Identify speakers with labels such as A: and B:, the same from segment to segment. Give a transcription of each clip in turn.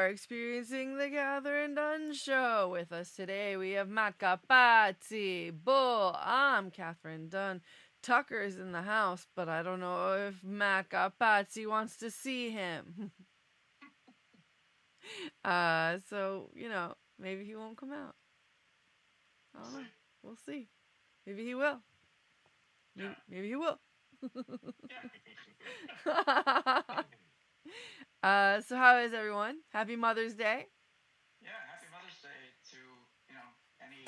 A: are experiencing the Kathryn Dunn Show. With us today, we have Matt Capazzi. Bull, I'm Kathryn Dunn. Tucker's in the house, but I don't know if Matt Capazzi wants to see him. So, maybe he won't come out. I don't know. We'll see. Maybe he will. Maybe he will. So how is everyone? Happy Mother's Day.
B: Yeah, happy Mother's Day to, any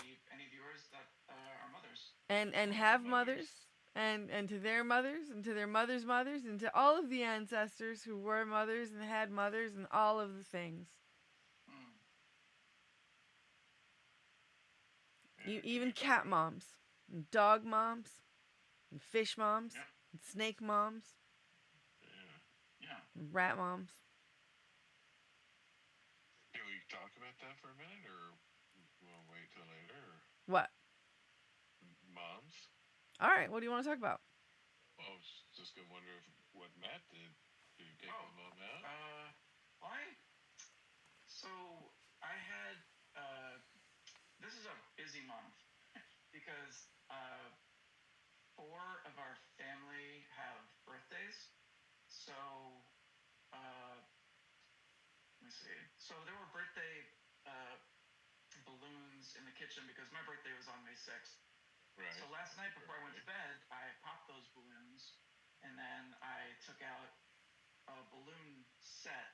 B: viewers that are mothers.
A: And have mothers. And to their mothers and to their mothers' mothers and to all of the ancestors who were mothers and had mothers and all of the things. Even cat moms and dog moms and fish moms and snake moms. And rat moms.
C: Can we talk about that for a minute, or we'll wait till later? Or?
A: What?
C: Moms.
A: All right. What do you want to talk about?
C: I was just gonna wonder what Matt did. Did he take the mom out?
B: So I had. This is a busy month because 4 of our family have birthdays. So, let me see. So there were birthday balloons in the kitchen because my birthday was on May 6th.
C: Right.
B: So last night before I went to bed, I popped those balloons, and then I took out a balloon set.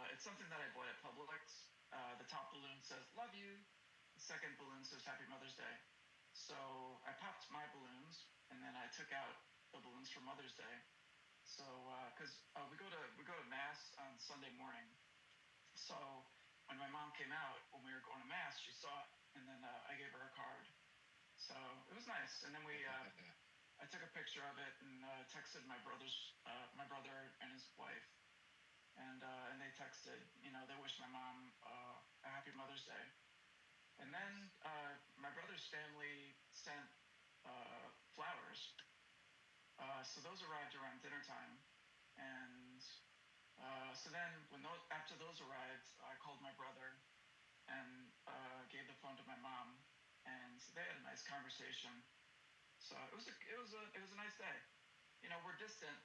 B: It's something that I bought at Publix. The top balloon says "Love you." The second balloon says "Happy Mother's Day." So I popped my balloons, and then I took out the balloons for Mother's Day. So, because we go to mass on Sunday morning. So when my mom came out when we were going to mass, she saw it, and then I gave her a card. So it was nice. And then I took a picture of it and texted my brother and his wife, and they texted. They wished my mom a happy Mother's Day. And then my brother's family sent flowers. So those arrived around dinner time, and so then after those arrived, I called my brother and gave the phone to my mom, and they had a nice conversation. So it was a nice day. We're distant.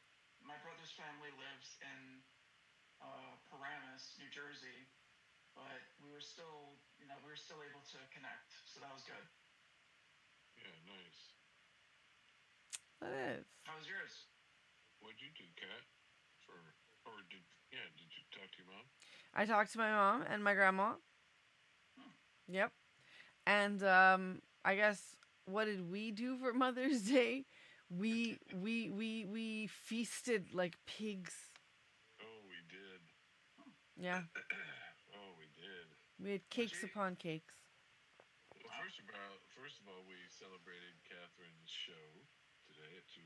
B: My brother's family lives in Paramus, New Jersey, but we were still able to connect. So that was good.
C: Yeah, nice.
A: That is.
C: How was yours? What'd you do, Kat? Did you talk to your mom?
A: I talked to my mom and my grandma. Yep. And I guess what did we do for Mother's Day? We feasted like pigs.
C: Oh, we did.
A: Yeah.
C: Oh, we did.
A: We had cakes upon cakes.
C: Well, first of all, we celebrated Kathryn's show today at 2:00.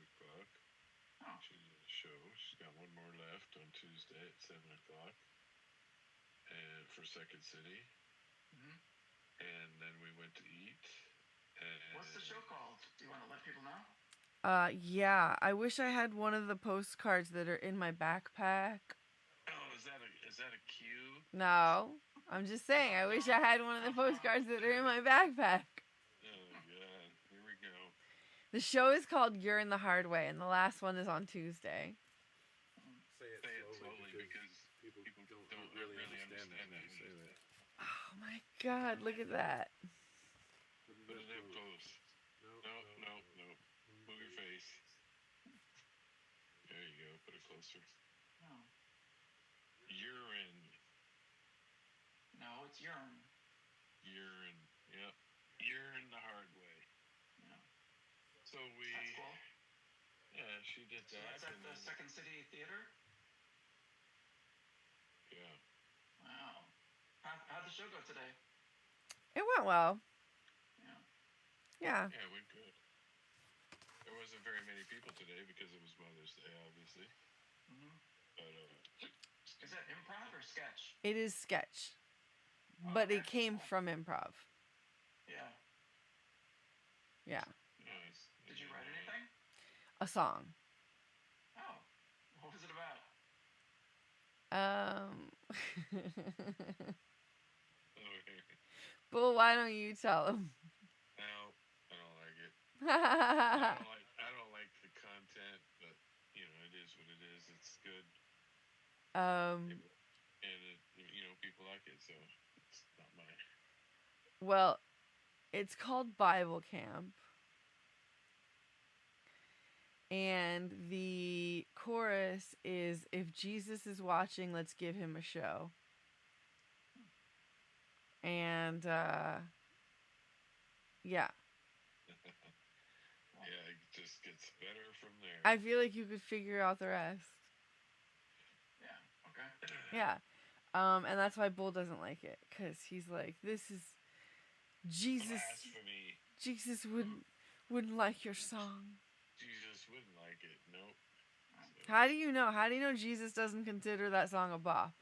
C: She did a show. She's got one more left on Tuesday at 7:00, and for Second City. And then we went to eat.
B: What's the show called? Do you want to let people know?
A: Yeah. I wish I had one of the postcards that are in my backpack.
C: Oh, is that a cue?
A: No. I'm just saying, I wish I had one of the postcards that are in my backpack.
C: Oh, God. Here we go.
A: The show is called You're in the Hard Way, and the last one is on Tuesday.
C: Say it slowly because people don't really understand that.
A: Oh, my God. Look at that.
C: Put it up close. No. Move your face. There you go. Put it closer.
B: No.
C: Urine.
B: No, it's urine.
C: Urine. Yep. Urine the hard way.
B: Yeah.
C: So
B: That's cool.
C: Yeah, she did that.
B: So that's at the Second City Theater?
C: Yeah.
B: Wow. How'd the show go today?
A: It went well. Yeah.
C: Yeah, it went good. There wasn't very many people today because it was Mother's Day, obviously. But
B: is that improv or sketch?
A: It is sketch. But it came from improv.
B: Yeah.
A: Yeah.
C: Nice.
B: Did you write anything?
A: A song.
B: Oh. What was it about?
A: Well, why don't you tell him?
C: No, I don't like it. I don't like the content, but you know, it is what it is. It's good,
A: um,
C: and you know, people like it, so it's not my.
A: well, it's called Bible Camp. And the chorus is, if Jesus is watching, let's give him a show. And, yeah.
C: Yeah, it just gets better from there.
A: I feel like you could figure out the rest.
B: Yeah, okay.
A: Yeah. And that's why Bull doesn't like it. Because he's like, this is... Jesus...
C: Blasphemy.
A: Jesus wouldn't like your song.
C: Jesus wouldn't like it, nope. So.
A: How do you know? How do you know Jesus doesn't consider that song a bop?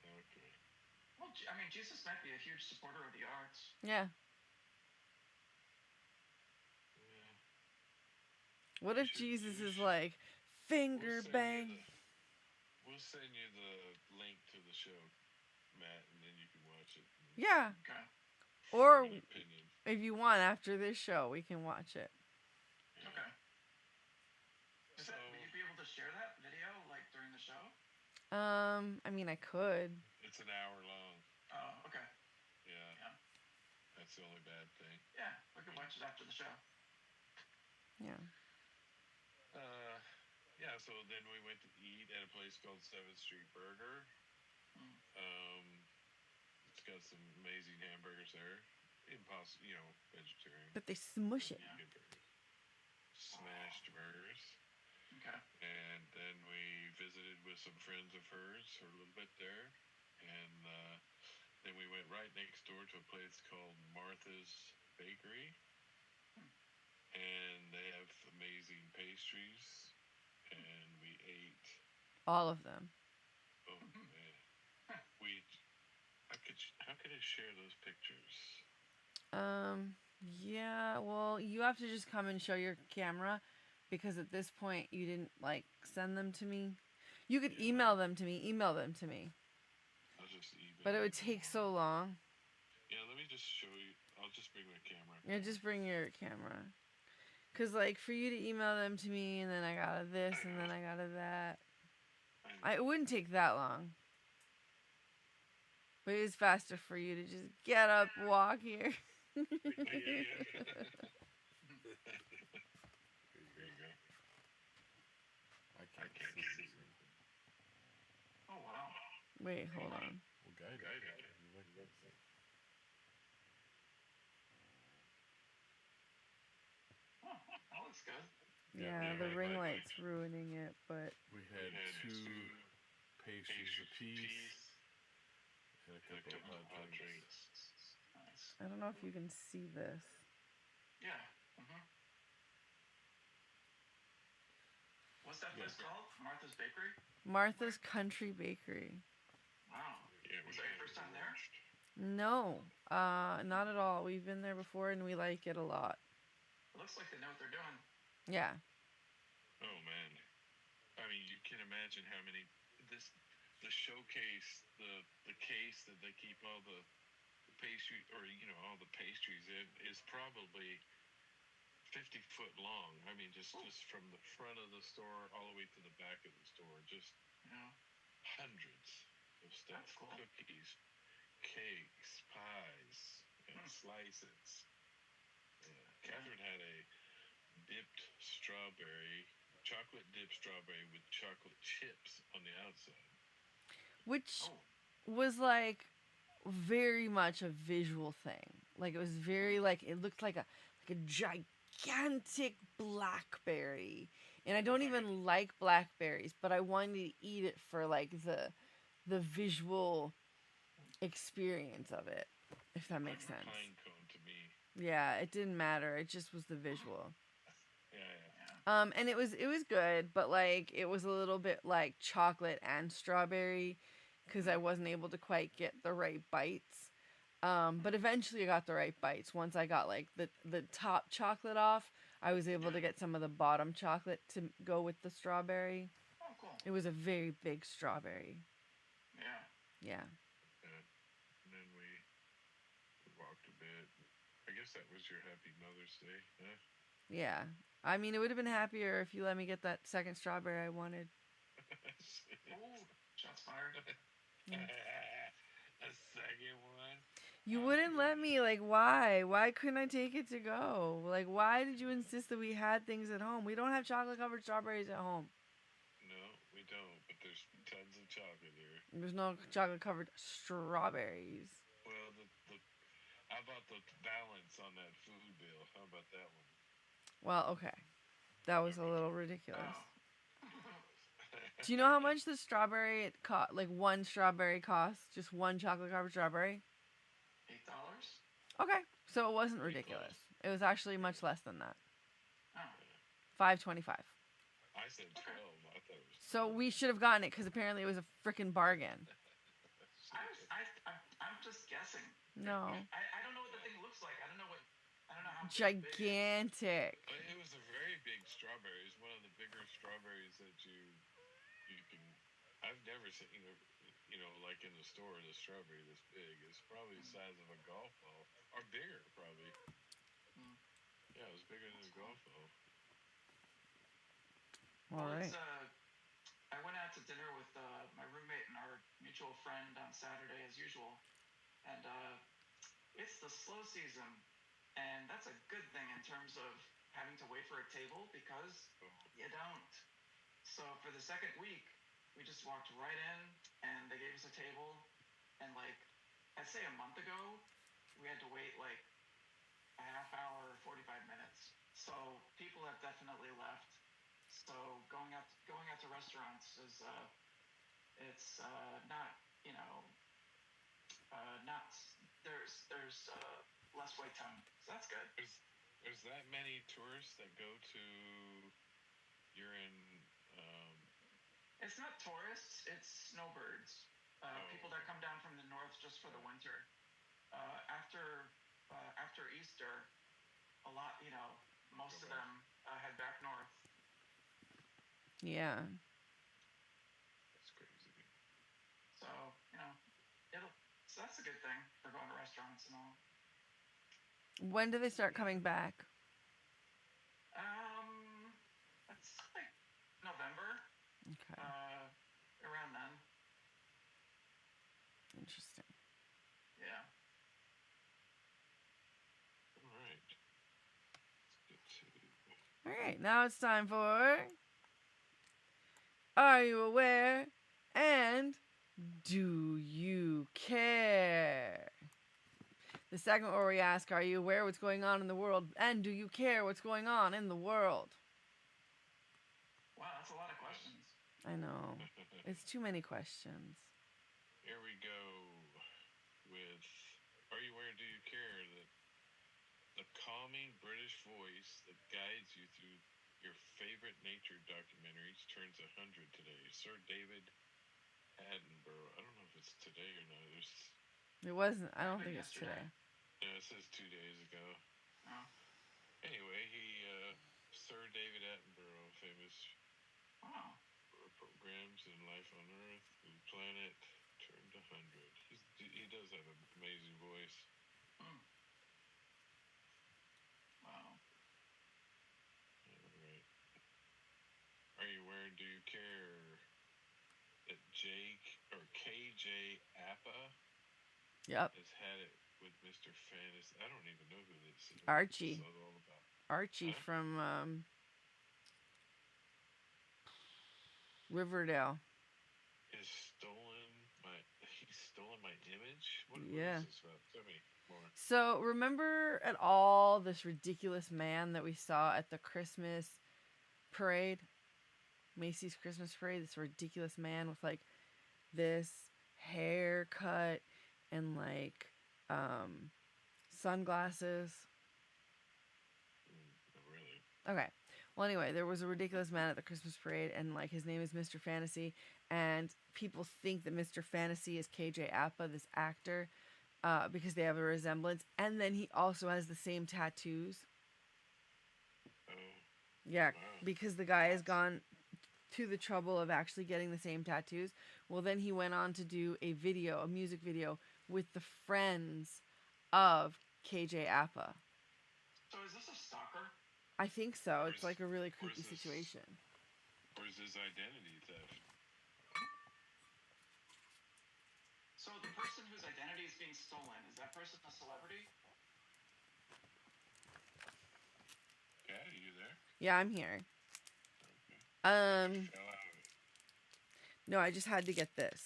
C: Okay.
B: Well, I mean, Jesus might be a huge supporter of the arts.
A: Yeah. What if Jesus is like, finger bang?
C: We'll send you the link to the show, Matt, and then you can watch it.
A: Yeah.
B: Okay.
A: Or if you want, after this show, we can watch it.
B: Okay. Will you be able to share that video, like, during the show?
A: I mean, I could.
C: It's an hour long.
B: Oh, okay.
C: Yeah. That's the only bad thing.
B: Yeah, we can watch it after the show.
A: Yeah.
C: Yeah, so then we went to eat at a place called 7th Street Burger. It's got some amazing hamburgers there. Impossible, you know, vegetarian.
A: But they smush it.
C: Good burgers. Smashed burgers.
B: Okay.
C: And then we visited with some friends of hers for a little bit there. And then we went right next door to a place called Martha's Bakery. And they have amazing pastries. And we ate
A: all of them.
C: Oh man, how could I share those pictures?
A: Yeah. Well, you have to just come and show your camera, because at this point you didn't like send them to me. You could email them to me. Email them to me.
C: I'll just email.
A: But it would take so long.
C: Yeah, let me just show you. I'll just bring my camera.
A: Yeah, just bring your camera. Because, like, for you to email them to me, and then I got this, and then I got that. It wouldn't take that long. But it's faster for you to just get up, walk here.
C: There you go.
D: I can't see this.
B: Oh, wow.
A: Wait, hold on.
D: Well, guide it.
B: That looks good.
A: Yeah, the ring light's ruining it, but...
D: We had two pastries apiece and a couple of hot drinks.
B: Nice.
A: I don't know if you can see this.
B: Yeah. What's that place called? Martha's Bakery?
A: Martha's Country Bakery.
B: Wow.
C: Yeah,
B: was that your first time there?
A: No, not at all. We've been there before, and we like it a lot.
B: It looks like they know what they're doing.
A: Yeah.
C: Oh man, I mean, you can imagine how many the showcase, the case that they keep all the pastry, or you know, all the pastries in, is probably 50-foot long. I mean, just from the front of the store all the way to the back of the store, just hundreds of stuff.
B: That's cool.
C: Cookies, cakes, pies, and slices. Kathryn had a chocolate dipped strawberry with chocolate chips on the outside.
A: Which was like very much a visual thing. Like, it was very like, it looked like a gigantic blackberry. And I don't even like blackberries, but I wanted to eat it for like the visual experience of it, if that makes sense.
C: Pine cone to me.
A: Yeah, it didn't matter. It just was the visual.
C: Yeah.
A: And it was good, but like it was a little bit like chocolate and strawberry, because I wasn't able to quite get the right bites. But eventually I got the right bites. Once I got like the top chocolate off, I was able to get some of the bottom chocolate to go with the strawberry.
B: Oh, cool.
A: It was a very big strawberry.
B: Yeah.
A: Yeah.
C: And then we walked a bit. I guess that was your happy Mother's Day, huh?
A: Yeah. I mean, it would have been happier if you let me get that second strawberry I wanted.
B: Ooh, shots fired.
C: A second one?
A: You wouldn't let me. Like, why? Why couldn't I take it to go? Like, why did you insist that we had things at home? We don't have chocolate-covered strawberries at home.
C: No, we don't, but there's tons of chocolate here.
A: There's no chocolate-covered strawberries.
C: Well, how about the balance on that food bill? How about that one?
A: Well, okay. That was a little ridiculous.
B: Oh.
A: Do you know how much the strawberry like one strawberry costs? Just one chocolate-covered strawberry?
B: $8?
A: Okay. So it wasn't ridiculous. It was actually much less than that.
B: Oh.
A: $5.25.
C: I said 12. I thought it was 12.
A: So we should have gotten it because apparently it was a freaking bargain.
B: I'm just guessing.
A: No.
B: I don't know what the thing looks like. I don't know how
A: Gigantic.
C: But it was a very big strawberry. It's one of the bigger strawberries that you can. I've never seen like in the store, the strawberry this big. It's probably the size of a golf ball or bigger, probably. Yeah, it was bigger than a golf ball.
A: All right.
B: I went out to dinner with my roommate and our mutual friend on Saturday as usual, and it's the slow season, and that's a good thing in terms of having to wait for a table because you don't. So for the second week, we just walked right in, and they gave us a table, and like I'd say a month ago, we had to wait like a half hour, 45 minutes. So people have definitely left. So going out to restaurants is it's not not there's less wait time. So that's good.
C: There's that many tourists that go to. You're in.
B: It's not tourists. It's snowbirds. People that come down from the north just for the winter. After Easter, a lot most of them head back north.
A: Yeah.
C: That's crazy.
B: So, so that's a good thing for going to restaurants and all.
A: When do they start coming back?
B: It's like November.
A: Okay.
B: Around then.
A: Interesting.
B: Yeah.
C: All right.
A: All right. Now it's time for Are You Aware? And Do You Care? The segment where we ask, are you aware what's going on in the world? And do you care what's going on in the world?
B: Wow, that's a lot of questions.
A: I know. It's too many questions.
C: Here we go with Are You Aware? Do You Care? The calming British voice that guides you through your favorite nature documentaries turns 100 today. Sir David Attenborough. I don't know if it's today or not.
A: It wasn't. I don't think it's today.
C: Yeah, it says 2 days ago.
B: Oh.
C: Anyway, Sir David Attenborough, famous for programs in Life on Earth, Blue Planet, turned 100. He does have an amazing voice.
B: Wow.
C: All right. Are you aware? Do you care that KJ Appa has had it with Mr. Fantasy? I don't even know who this is.
A: Archie.
C: What's this all about?
A: Archie from Riverdale.
C: He stolen my image? What is this about? Tell me more.
A: So remember at all this ridiculous man that we saw at the Christmas parade? Macy's Christmas parade, this ridiculous man with like this haircut and like sunglasses.
C: Really?
A: Okay. Well, anyway, there was a ridiculous man at the Christmas parade, and like his name is Mr. Fantasy, and people think that Mr. Fantasy is KJ Appa, this actor, because they have a resemblance, and then he also has the same tattoos.
C: Oh.
A: Yeah,
C: Wow.
A: because the guy has gone to the trouble of actually getting the same tattoos. Well, then he went on to do a music video with the friends of KJ Appa.
B: So is this a stalker?
A: I think so. It's like a really creepy situation.
C: Or is this identity theft?
B: So the person whose identity is being stolen, is that person a celebrity?
C: Kat, are you there?
A: Yeah, I'm here.
C: Okay.
A: No, I just had to get this.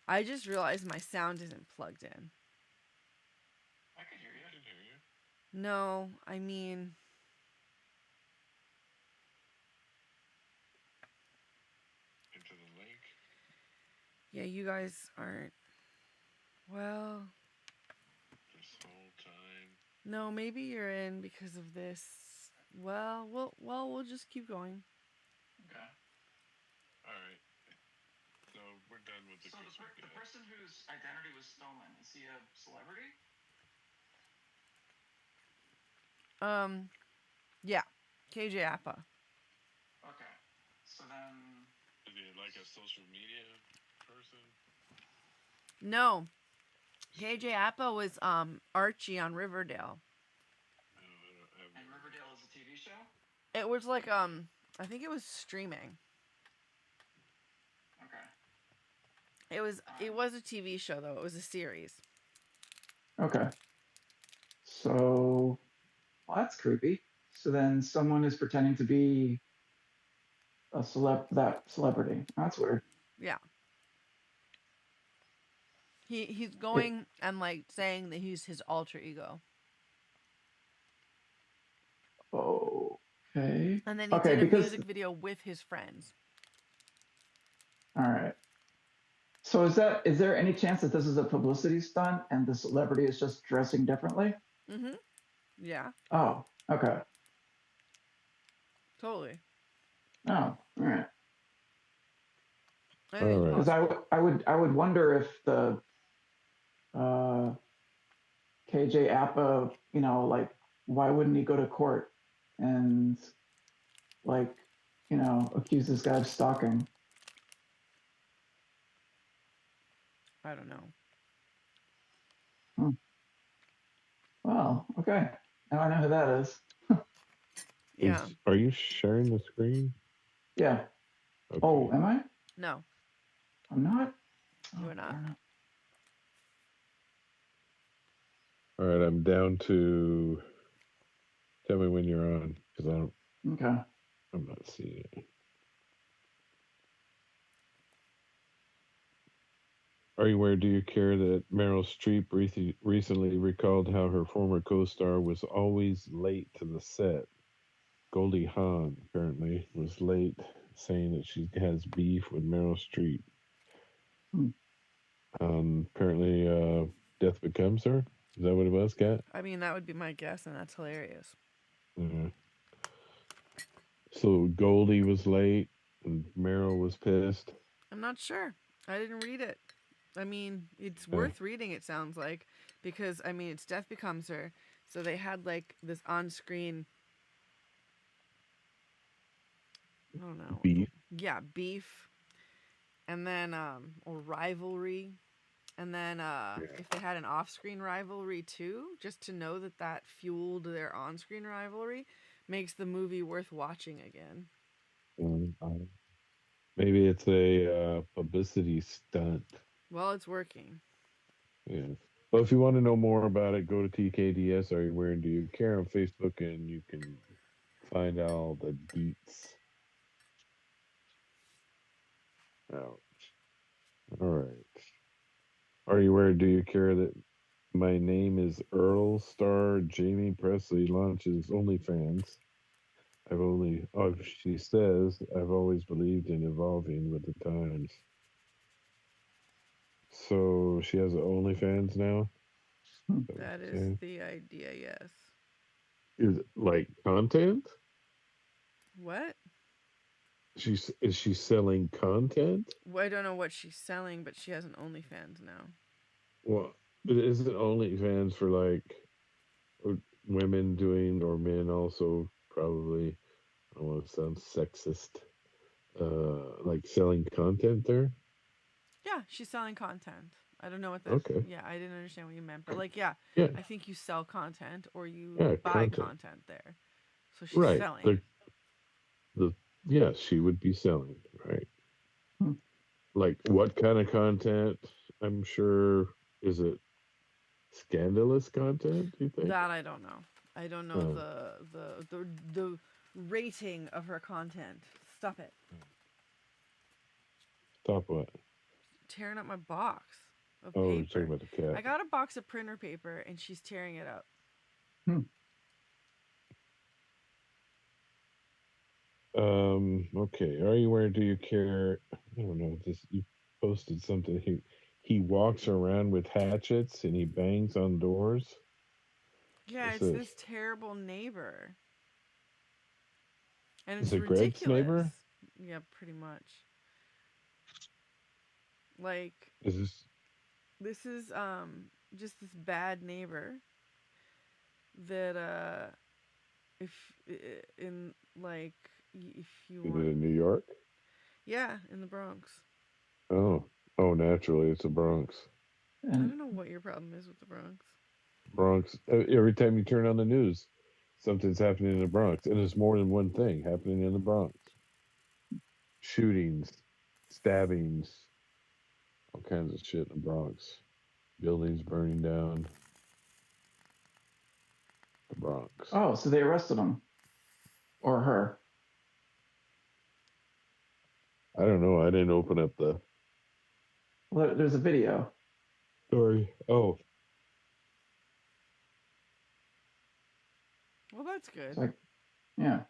A: I just realized my sound isn't plugged in.
B: I can hear you.
C: I can hear you.
A: No, I mean...
C: Into the link.
A: Yeah, you guys aren't... Well...
C: This whole time.
A: No, maybe you're in because of this. Well, we'll just keep going.
B: Okay.
C: All right. So we're done with the.
B: So the person whose identity was stolen, is he a celebrity?
A: Yeah, KJ Appa.
B: Okay. So then.
C: Is he like a social media person?
A: No. KJ Appa was Archie on Riverdale.
B: And Riverdale is a TV show?
A: It was like I think it was streaming.
B: Okay.
A: It was a TV show though. It was a series.
E: Okay. So, well, that's creepy. So then someone is pretending to be that celebrity. That's weird.
A: Yeah. He's going and like saying that he's his alter ego.
E: Okay.
A: And then he did a music video with his friends.
E: All right. So is there any chance that this is a publicity stunt and the celebrity is just dressing differently?
A: Mm-hmm. Yeah.
E: Oh, okay.
A: Totally.
E: Oh, all right.
A: Because
E: I would wonder if the KJ Appa, like, why wouldn't he go to court and, like, accuse this guy of stalking?
A: I don't know.
E: Well, okay. Now I know who that is.
A: Yeah.
C: Are you sharing the screen?
E: Yeah.
C: Okay.
E: Oh, am I?
A: No.
E: I'm not?
A: You are not.
C: All right, I'm down to. Tell me when you're on, because
E: Okay.
C: I'm not seeing it. Are you aware? Do you care that Meryl Streep recently recalled how her former co-star was always late to the set? Goldie Hawn apparently was late, saying that she has beef with Meryl Streep. Apparently, Death Becomes Her. Is that what it was, Kat?
A: I mean, that would be my guess, and that's hilarious.
C: Yeah. So Goldie was late, and Meryl was pissed.
A: I'm not sure. I didn't read it. I mean, it's worth reading, it sounds like, because, I mean, it's Death Becomes Her, so they had, like, this on-screen, I don't know.
C: Beef?
A: Yeah, beef, and then, or rivalry, and then, if they had an off-screen rivalry, too, just to know that fueled their on-screen rivalry, makes the movie worth watching again.
C: Maybe it's a publicity stunt.
A: Well, it's working.
C: Yeah. Well, if you want to know more about it, go to TKDS. Are you wearing Do You Care on Facebook, and you can find all the deets. Ouch. All right. Are you aware? Do you care that My Name is Earl star Jamie Presley launches OnlyFans? She says, I've always believed in evolving with the times. So she has an OnlyFans now?
A: That is the idea, yes.
C: Is it like content?
A: What?
C: Is she selling content?
A: Well, I don't know what she's selling, but she has an OnlyFans now.
C: Well, is it OnlyFans for like women doing, or men also? Probably. I don't want to sound sexist. like selling content there?
A: Yeah, she's selling content. I don't know what that.
C: Okay.
A: Yeah, I didn't understand what you meant, but like, yeah,
C: Yeah.
A: I think you sell content or you
C: Yeah,
A: buy
C: content.
A: content there. So she's
C: Right.
A: selling.
C: Yes, she would be selling. Right.
E: Hmm.
C: Like what kind of content? I'm sure. Is it scandalous content? Do you think?
A: That I don't know. I don't know
C: Oh.
A: the rating of her content. Stop it.
C: Stop what?
A: Tearing up my box of
C: Oh, you're
A: paper.
C: talking about the cat.
A: I got a box of printer paper and she's tearing it up.
C: Okay. Are you where? Do you care? I don't know. This you posted something. He walks around with hatchets and he bangs on doors.
A: Yeah,
C: What's
A: it's
C: this?
A: this terrible neighbor. And
C: Is
A: it's
C: it Greg's
A: ridiculous.
C: neighbor?
A: Yeah, pretty much. Like,
C: Is
A: this is just this bad neighbor that if in like if you
C: it
A: want,
C: in New York?
A: yeah, in the Bronx.
C: Oh, naturally, it's the Bronx.
A: I don't know what your problem is with the Bronx.
C: Bronx. Every time you turn on the news, something's happening in the Bronx, and there's more than one thing happening in the Bronx. Shootings, stabbings, all kinds of shit in the Bronx. Buildings burning down. The Bronx.
E: Oh, so they arrested him or her?
C: I don't know. I didn't open up the
E: Well, there's a video.
C: story. Oh,
A: Well, that's good.
E: It's like, yeah.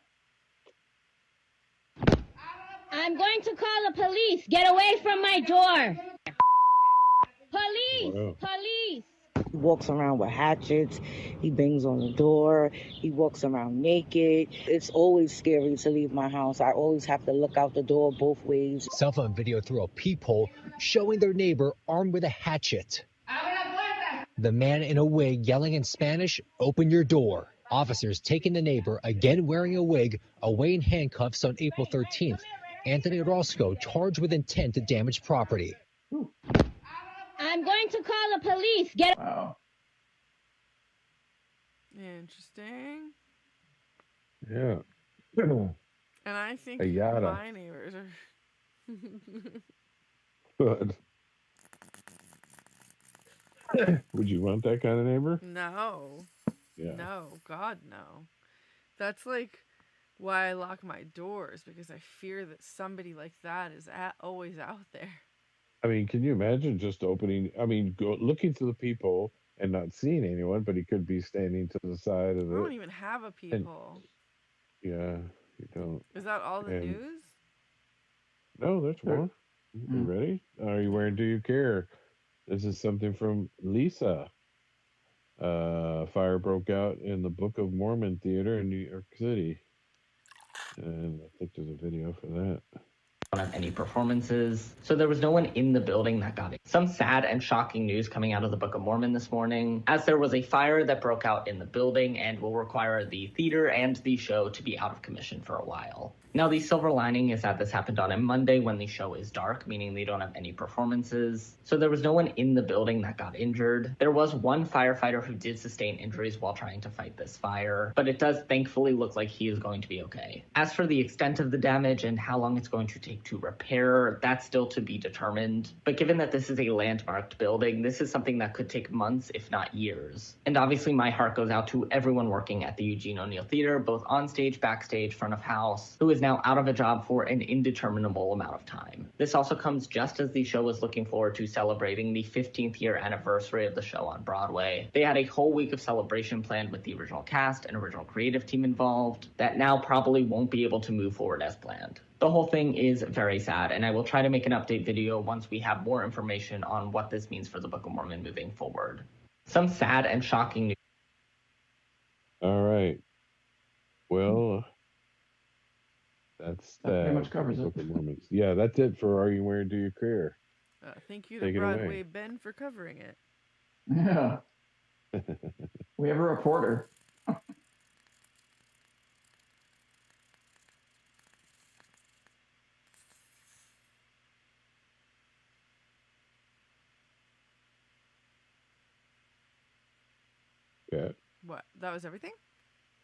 F: I'm going to call the police. Get away from my door. Police!
C: wow.
F: Police!
G: He walks around with hatchets. He bangs on the door. He walks around naked. It's always scary to leave my house. I always have to look out the door both ways.
H: Cell phone video through a peephole showing their neighbor armed with a hatchet. The man in a wig yelling in Spanish, "Open your door." Officers taking the neighbor, again wearing a wig, away in handcuffs on April 13th. Anthony Roscoe charged with intent to damage property.
F: I'm going to call the police. Get.
E: Wow.
A: Interesting.
C: Yeah.
A: And I think
C: Ayada.
A: my neighbors are.
C: Good. Would you want that kind of neighbor?
A: No.
C: Yeah.
A: No, God, no. That's like why I lock my doors, because I fear that somebody like that is always out there.
C: I mean, can you imagine just opening? I mean, looking through the peephole and not seeing anyone, but he could be standing to the side of it.
A: I don't even have a peephole.
C: Yeah, you don't.
A: Is that all the news?
C: No, there's more. You ready? Are you wearing? Do you care? This is something from Lisa. Fire broke out in the Book of Mormon Theater in New York City. And I think there's a video for that.
I: Don't have any performances, so there was no one in the building that got it. Some sad and shocking news coming out of the Book of Mormon this morning, as there was a fire that broke out in the building and will require the theater and the show to be out of commission for a while. Now, the silver lining is that this happened on a Monday when the show is dark, meaning they don't have any performances. So there was no one in the building that got injured. There was one firefighter who did sustain injuries while trying to fight this fire, but it does thankfully look like he is going to be okay. As for the extent of the damage and how long it's going to take to repair, that's still to be determined. But given that this is a landmarked building, this is something that could take months, if not years. And obviously my heart goes out to everyone working at the Eugene O'Neill Theater, both on stage, backstage, front of house, who is now out of a job for an indeterminable amount of time. This also comes just as the show was looking forward to celebrating the 15th year anniversary of the show on Broadway. They had a whole week of celebration planned with the original cast and original creative team involved that now probably won't be able to move forward as planned. The whole thing is very sad, and I will try to make an update video once we have more information on what this means for the Book of Mormon moving forward. Some sad and shocking news.
C: All right. Well, that
E: pretty much covers it.
C: Yeah, that's it for Are You Wearing Do You Care?
A: Thank you to Broadway Ben for covering it.
E: Yeah. We have a reporter.
C: Cat.
A: What? That was everything?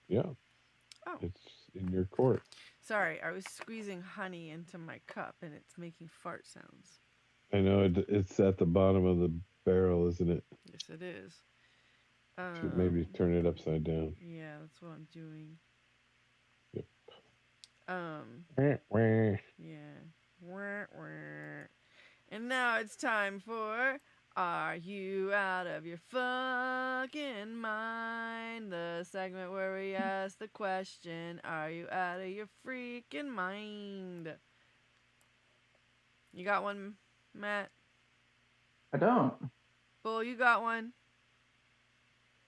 C: Yeah.
A: Oh.
C: It's in your court.
A: Sorry, I was squeezing honey into my cup and it's making fart sounds.
C: I know it's at the bottom of the barrel, isn't it?
A: Yes, it is.
C: Should maybe turn it upside down.
A: Yeah, that's what I'm doing.
C: Yep.
A: Yeah. And now it's time for Are You Out of Your Fucking Mind? The segment where we ask the question, Are you out of your freaking mind? You got one, Matt?
E: I don't.
A: Bull, you got one?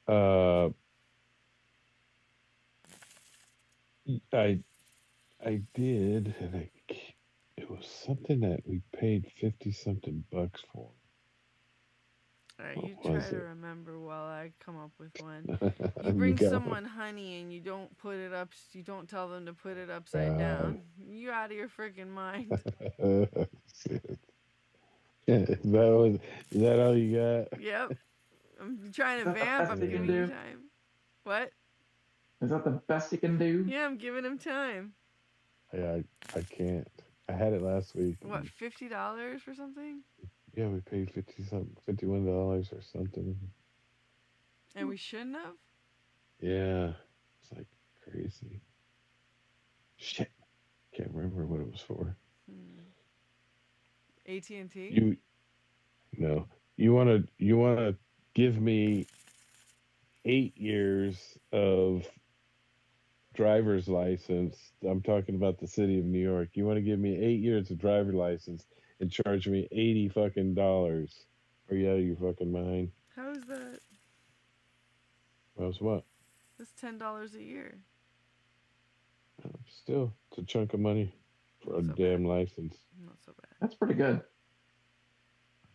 C: I did, and it was something that we paid 50-something bucks for.
A: Alright, you try to remember while I come up with one. You
C: You
A: bring
C: got
A: someone
C: one?
A: honey and you don't put it up, you don't tell them to put it upside down. You out of your freaking mind.
C: Shit. Is that all you got?
A: Yep. I'm trying to vamp. I'm giving you time. What?
E: Is that the best you can do?
A: Yeah, I'm giving him time.
C: Yeah, I can't. I had it last week.
A: What, $50 for something?
C: Yeah, we paid $51 or something.
A: And we shouldn't have?
C: Yeah, it's like crazy. Shit, can't remember what it was for.
A: AT&T?
C: You wanna give me 8 years of driver's license. I'm talking about the city of New York. You want to give me 8 years of driver's license and charge me $80 fucking? Are you out of your fucking mind?
A: How is that?
C: How's what?
A: That's $10 a year.
C: Still, it's a chunk of money for a damn license.
A: Not so bad.
E: That's pretty good.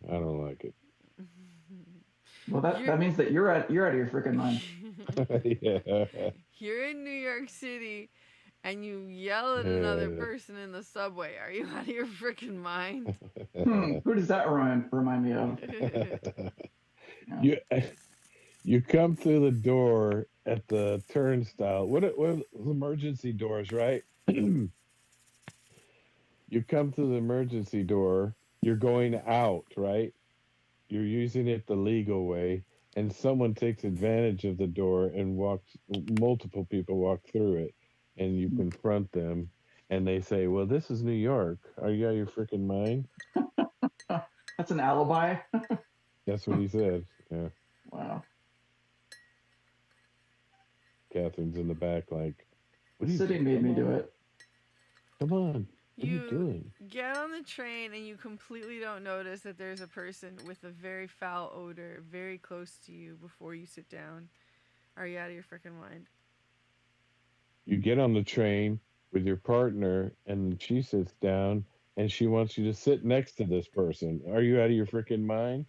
C: I don't like it.
E: Well, that means that you're out of your freaking mind.
C: Yeah.
A: You're in New York City and you yell at another person in the subway. Are you out of your freaking mind?
E: Who does that remind me of?
C: You come through the door at the turnstile. What emergency doors, right? You come through the emergency door. You're going out, right? You're using it the legal way, and someone takes advantage of the door and multiple people walk through it, and you confront them, and they say, well, this is New York. Are you out of your freaking mind?
E: That's an alibi?
C: That's what he said, yeah.
E: Wow.
C: Kathryn's in the back like,
E: what are you doing? Made me do it.
C: Come on. What are you doing?
A: Get on the train and you completely don't notice that there's a person with a very foul odor very close to you before you sit down. Are you out of your freaking mind?
C: You get on the train with your partner and she sits down and she wants you to sit next to this person. Are you out of your freaking mind?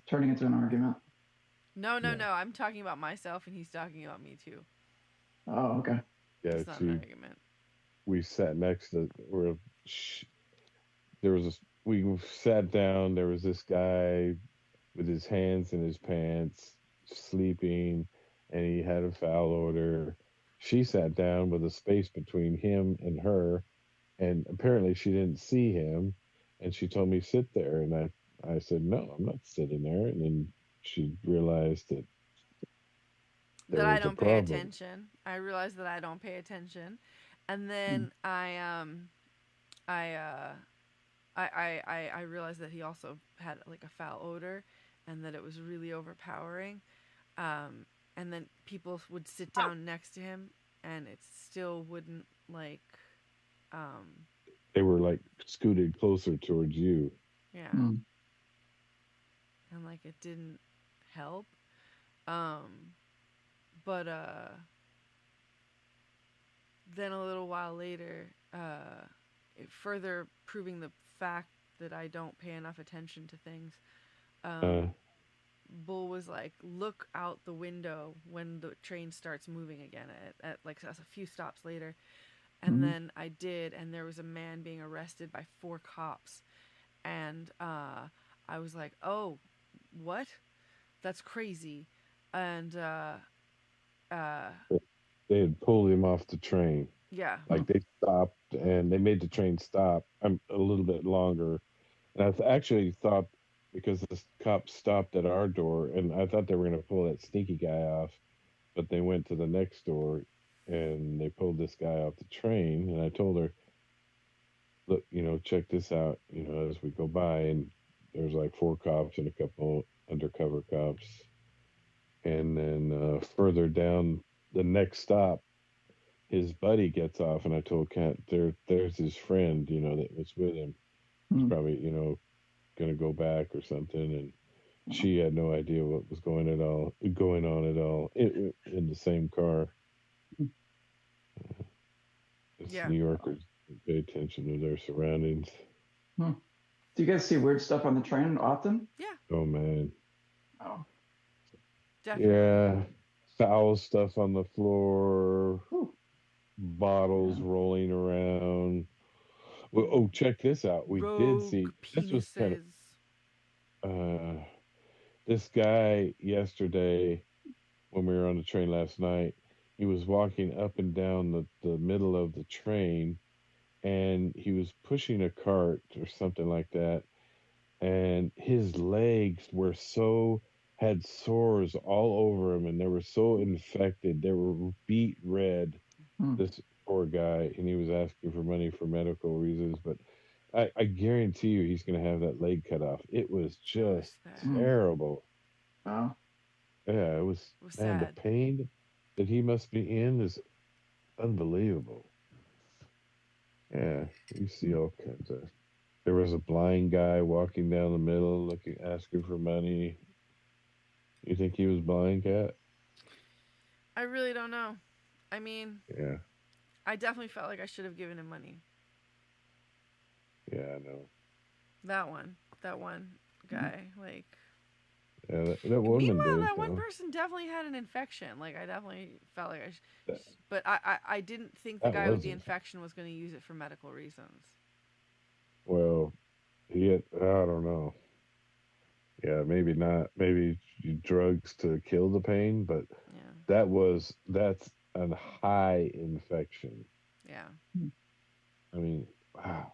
E: Turning into an argument.
A: No. I'm talking about myself and he's talking about me too.
E: Oh, okay.
C: Yeah,
A: it's not an argument.
C: We sat next to we sat down. There was this guy with his hands in his pants, sleeping, and he had a foul odor. She sat down with a space between him and her, and apparently she didn't see him, and she told me sit there, and I said no, I'm not sitting there, and then she realized that
A: I don't pay attention. I realized that I don't pay attention. And then I realized that he also had like a foul odor and that it was really overpowering. And then people would sit down next to him and it still wouldn't like
C: they were like scooted closer towards you.
A: Yeah. And like it didn't help. But then a little while later, further proving the fact that I don't pay enough attention to things, Bull was like, look out the window when the train starts moving again at like a few stops later. And then I did, and there was a man being arrested by 4 cops. And I was like, oh, what? That's crazy. And
C: They had pulled him off the train.
A: yeah.
C: Like they stopped and they made the train stop a little bit longer. And I actually thought because the cops stopped at our door, and I thought they were going to pull that sneaky guy off, but they went to the next door and they pulled this guy off the train. And I told her, look, check this out, as we go by, and there's like 4 cops and a couple undercover cops. And then further down the next stop, his buddy gets off, and I told Kat, there's his friend, that was with him. He's probably, going to go back or something. And she had no idea what was going on at all in the same car. New Yorkers pay attention to their surroundings.
E: Do you guys see weird stuff on the train often?
A: Yeah.
C: Oh, man.
E: Oh.
A: Definitely.
C: Yeah. Foul stuff on the floor. Bottles rolling around. Well, check this out. We did see.
A: Penises.
C: This was kind of. This guy yesterday, when we were on the train last night, he was walking up and down the middle of the train, and he was pushing a cart or something like that, and his legs had sores all over him, and they were so infected. They were beet red. This poor guy, and he was asking for money for medical reasons, but I guarantee you he's going to have that leg cut off. It was just terrible.
E: Wow.
C: Yeah, it was man,
A: sad.
C: the pain that he must be in is unbelievable. Yeah, you see all kinds of. There was a blind guy walking down the middle, asking for money. You think he was blind, Kat?
A: I really don't know. I mean,
C: yeah,
A: I definitely felt like I should have given him money.
C: Yeah, I know.
A: That one guy, like.
C: Yeah, that woman
A: Meanwhile,
C: did.
A: that one person definitely had an infection. Like, I definitely felt like but I didn't think the guy with the infection was going to use it for medical reasons.
C: Well, I don't know. Yeah, maybe not. Maybe drugs to kill the pain, but that's a high infection.
A: Yeah.
C: I mean, wow.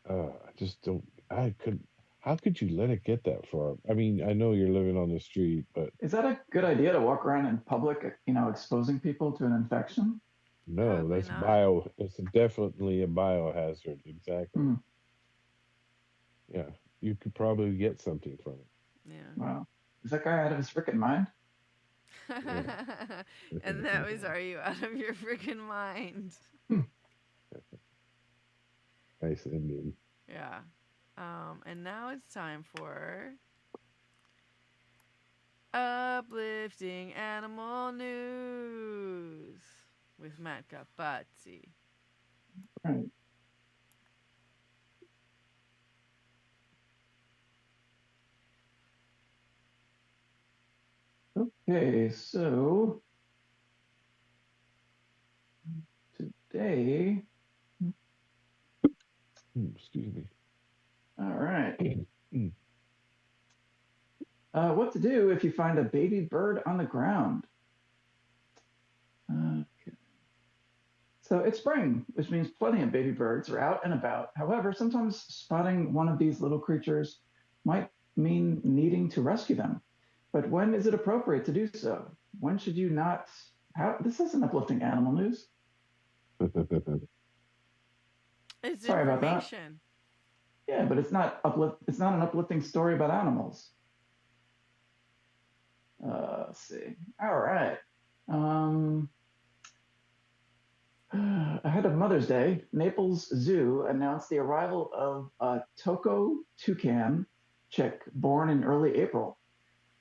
C: I just don't. How could you let it get that far? I mean, I know you're living on the street, but
E: is that a good idea to walk around in public, exposing people to an infection?
C: No,
A: Probably
C: that's
A: not.
C: It's definitely a biohazard. Exactly. Yeah, you could probably get something from it.
A: Yeah.
E: Wow. Is that guy out of his freaking mind?
A: And that was, are you out of your freaking mind?
C: Nice ending.
A: Yeah. And now it's time for uplifting animal news with Matt Capazzi.
E: Right. Okay, so today.
C: Excuse me.
E: All right. What to do if you find a baby bird on the ground? Okay. So it's spring, which means plenty of baby birds are out and about. However, sometimes spotting one of these little creatures might mean needing to rescue them. But when is it appropriate to do so? When should you not? This isn't uplifting animal news.
A: It's
E: Sorry about that.
A: information.
E: Yeah, but it's not an uplifting story about animals. Let's see. All right. Ahead of Mother's Day, Naples Zoo announced the arrival of a Toko toucan chick born in early April.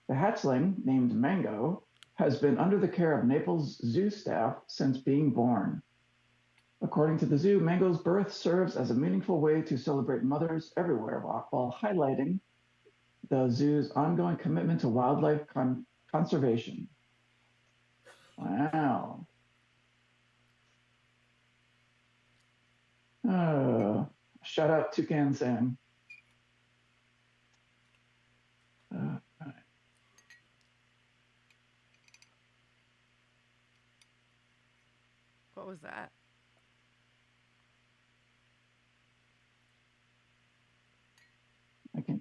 E: The hatchling, named Mango, has been under the care of Naples Zoo staff since being born. According to the zoo, Mango's birth serves as a meaningful way to celebrate mothers everywhere while highlighting the zoo's ongoing commitment to wildlife conservation. Wow. Shout out Toucan Sam.
A: What was that?
E: Okay.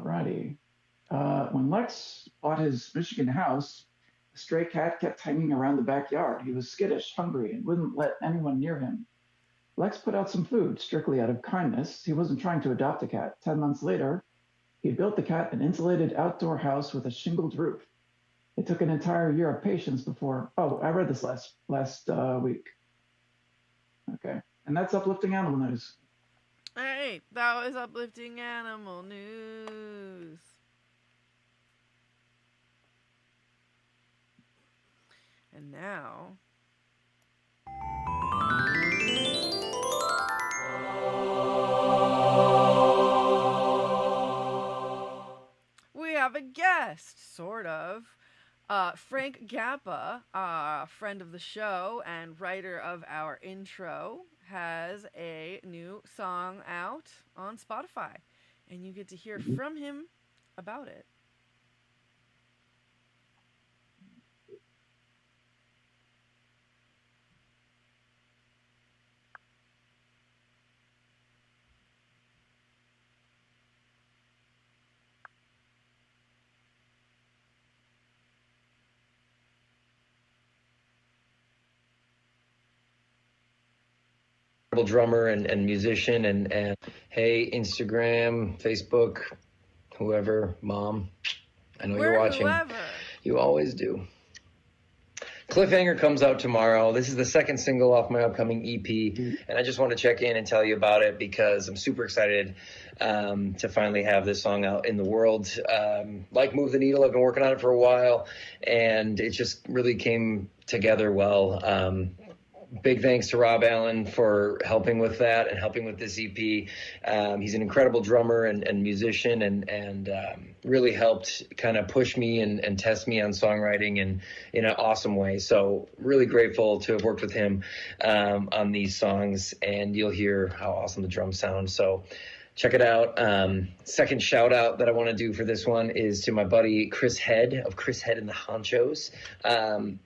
E: Righty. When Lex bought his Michigan house, a stray cat kept hanging around the backyard. He was skittish, hungry, and wouldn't let anyone near him. Lex put out some food, strictly out of kindness. He wasn't trying to adopt a cat. 10 months later, he built the cat an insulated outdoor house with a shingled roof. It took an entire year of patience before. Oh, I read this last week. Okay, and that's uplifting animal news.
A: Hey, that was uplifting animal news. And now, we have a guest, sort of. Frank Gappa, friend of the show and writer of our intro, has a new song out on Spotify. And you get to hear from him about it.
J: Drummer and musician and hey, Instagram, Facebook, whoever, mom, I know you're watching.
A: Whoever.
J: You always do. Cliffhanger comes out tomorrow. This is the second single off my upcoming EP, and I just want to check in and tell you about it because I'm super excited to finally have this song out in the world. Like Move the Needle, I've been working on it for a while, and it just really came together well. Big thanks to Rob Allen for helping with that and helping with this EP. He's an incredible drummer and musician and really helped kind of push me and test me on songwriting in an awesome way. So really grateful to have worked with him on these songs, and you'll hear how awesome the drums sound. So check it out. Second shout out that I want to do for this one is to my buddy Chris Head of Chris Head and the Honchos.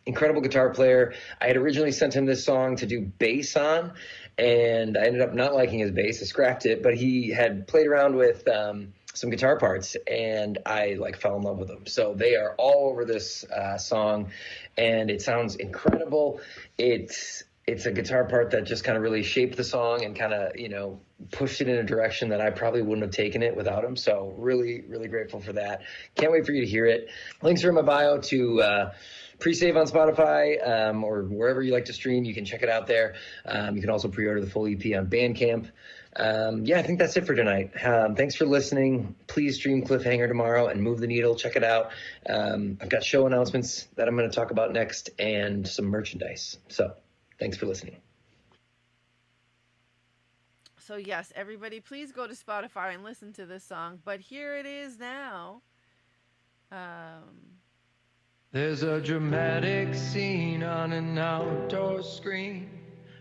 J: Incredible guitar player. I had originally sent him this song to do bass on, and I ended up not liking his bass. I scrapped it, but he had played around with some guitar parts, and I fell in love with them. So they are all over this song, and it sounds incredible. It's a guitar part that just kind of really shaped the song and kind of, pushed it in a direction that I probably wouldn't have taken it without him. So really, really grateful for that. Can't wait for you to hear it. Links are in my bio to pre-save on Spotify or wherever you like to stream. You can check it out there. You can also pre-order the full EP on Bandcamp. I think that's it for tonight. Thanks for listening. Please stream Cliffhanger tomorrow and Move the Needle. Check it out. I've got show announcements that I'm going to talk about next and some merchandise. So thanks for listening.
A: So yes, everybody, please go to Spotify and listen to this song. But here it is now.
K: There's a dramatic scene on an outdoor screen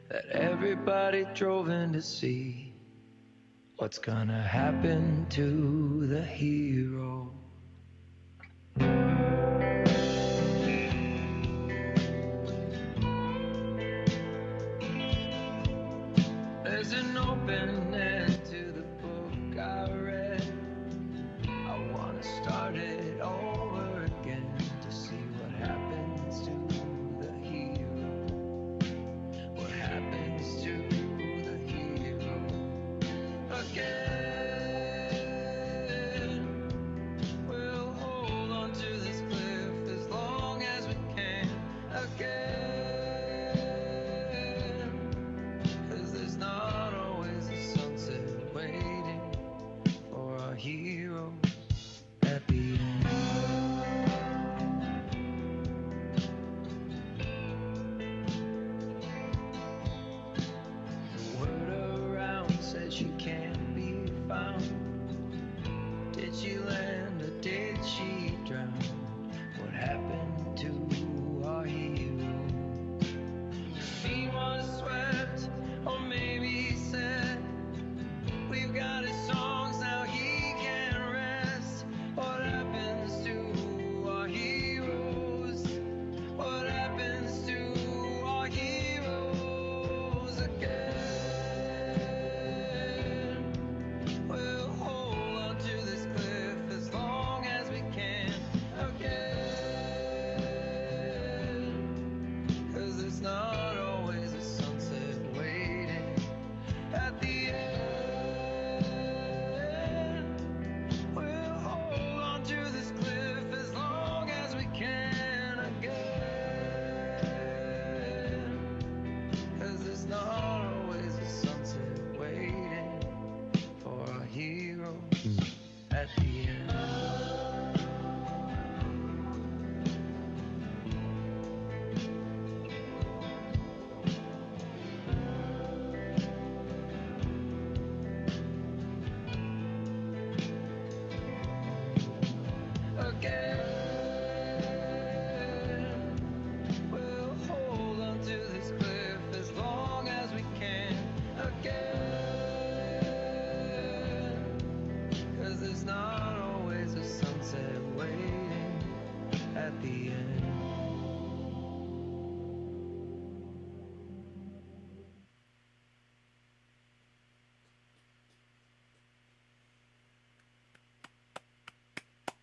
K: that everybody drove in to see. What's gonna happen to the hero? There's an open end to the book I read. I wanna start it over again to see what happens to the hero. What happens to the hero again? We'll hold on to the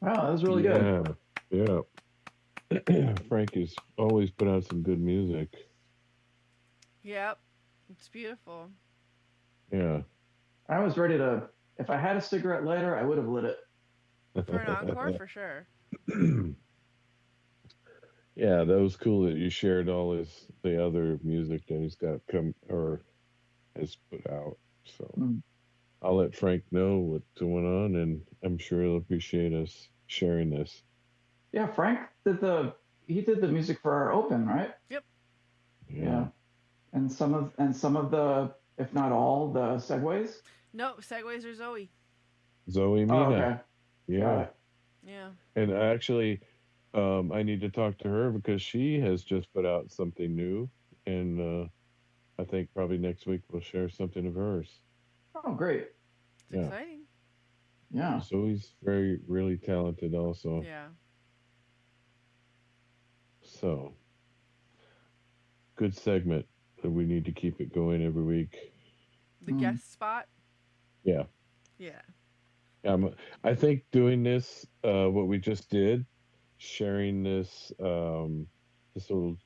E: Wow, that was really good.
C: Yeah. Frank has always put out some good music.
A: Yep. It's beautiful.
C: Yeah.
E: I was ready to, if I had a cigarette lighter, I would have lit it.
A: For an encore, for sure.
C: Yeah, that was cool that you shared all the other music that he's got or has put out. So I'll let Frank know what's going on, and I'm sure he'll appreciate us sharing this.
E: Yeah, Frank did the music for our open, right?
A: Yep.
E: Yeah. And some of the, if not all, the segues.
A: No, segues are Zoe.
C: Zoe Mina.
E: Oh, okay.
C: Yeah.
A: Yeah.
C: And actually, I need to talk to her because she has just put out something new, and I think probably next week we'll share something of hers.
E: Oh, great!
A: It's exciting.
E: Yeah.
C: Zoe's really talented, also.
A: Yeah.
C: So, good segment. We need to keep it going every week.
A: The guest spot.
C: Yeah.
A: Yeah.
C: I think doing this, what we just did, sharing this, this little,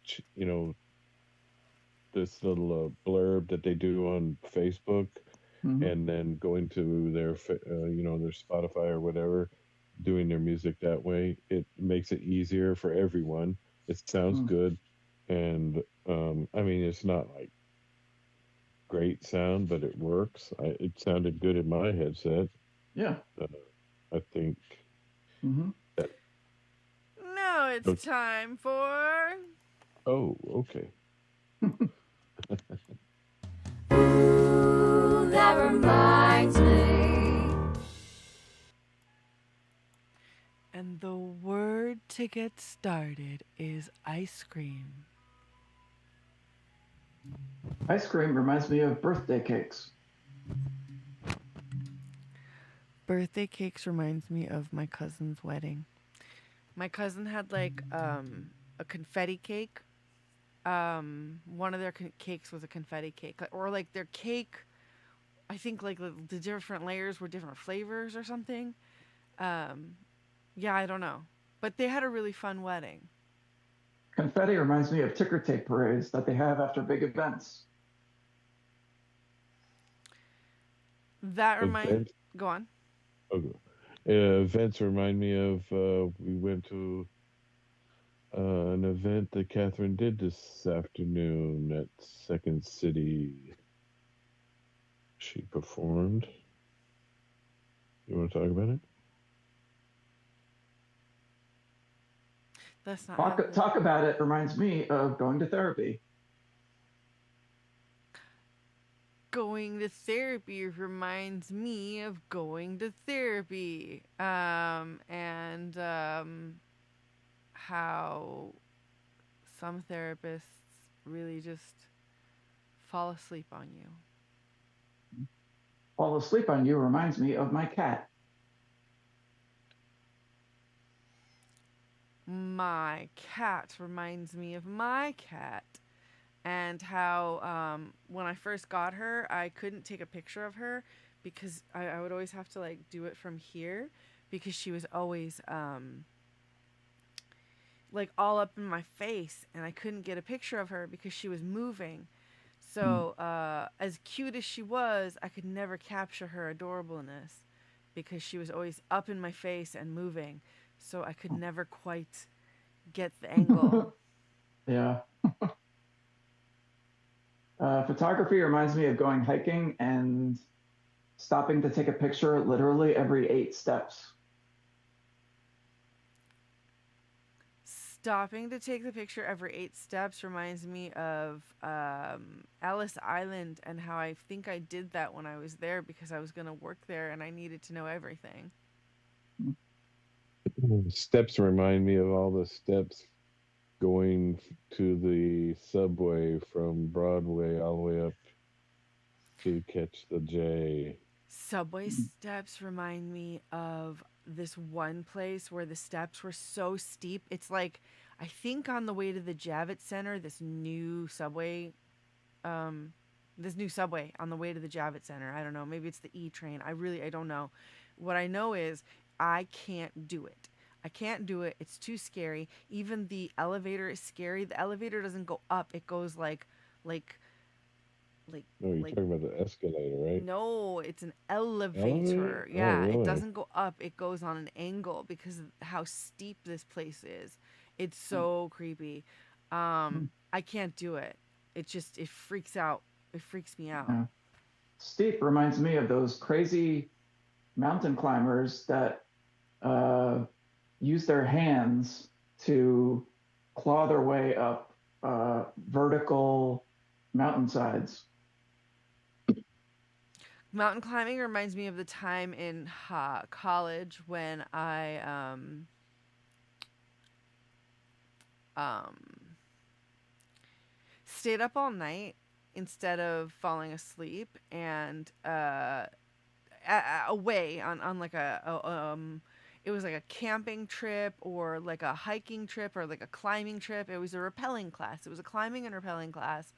C: this little blurb that they do on Facebook, and then going to their, their Spotify or whatever, doing their music that way, it makes it easier for everyone. It sounds good, and I mean, it's not like great sound, but it works. It sounded good in my headset.
E: Yeah.
C: I think. That,
A: now it's time for.
C: Oh, okay.
L: Ooh, that reminds me.
A: And the word to get started is ice cream.
E: Ice cream reminds me of birthday cakes.
A: Birthday cakes reminds me of my cousin's wedding. My cousin had like a confetti cake. One of their cakes was a confetti cake, or like their cake. I think like the different layers were different flavors or something. Yeah, I don't know, but they had a really fun wedding.
E: Confetti reminds me of ticker tape parades that they have after big events.
A: That reminds. Go on.
C: Okay. Events remind me of we went to an event that Kathryn did this afternoon at Second City. She performed. You want to talk about it?
A: That's not
E: talk about it reminds me of going to therapy.
A: Going to therapy reminds me of going to therapy. And how some therapists really just fall asleep on you.
E: Fall asleep on you reminds me of my cat.
A: My cat reminds me of my cat. And how when I first got her, I couldn't take a picture of her because I would always have to like do it from here because she was always like all up in my face, and I couldn't get a picture of her because she was moving. So as cute as she was, I could never capture her adorableness because she was always up in my face and moving. So I could never quite get the angle.
E: Yeah. Photography reminds me of going hiking and stopping to take a picture literally every 8 steps.
A: Stopping to take the picture every 8 steps reminds me of Ellis Island and how I think I did that when I was there because I was going to work there and I needed to know everything.
C: Steps remind me of all the steps going to the subway from Broadway all the way up to catch the J.
A: Subway steps remind me of this one place where the steps were so steep. It's like, I think on the way to the Javits Center, this new subway on the way to the Javits Center. I don't know. Maybe it's the E train. I don't know. What I know is I can't do it. I can't do it. It's too scary. Even the elevator is scary. The elevator doesn't go up. It goes like
C: No, you're talking about the escalator, right?
A: no, it's an elevator.
C: Elevator? Oh,
A: Yeah, it
C: really?
A: doesn't go up. It goes on an angle because of how steep this place is. It's so creepy. I can't do it. It freaks out. It freaks me out.
E: Yeah. Steep reminds me of those crazy mountain climbers that use their hands to claw their way up vertical mountainsides.
A: Mountain climbing reminds me of the time in college when I stayed up all night instead of falling asleep, and away on like it was like a camping trip or like a hiking trip or like a climbing trip. It was a rappelling class. It was a climbing and rappelling class,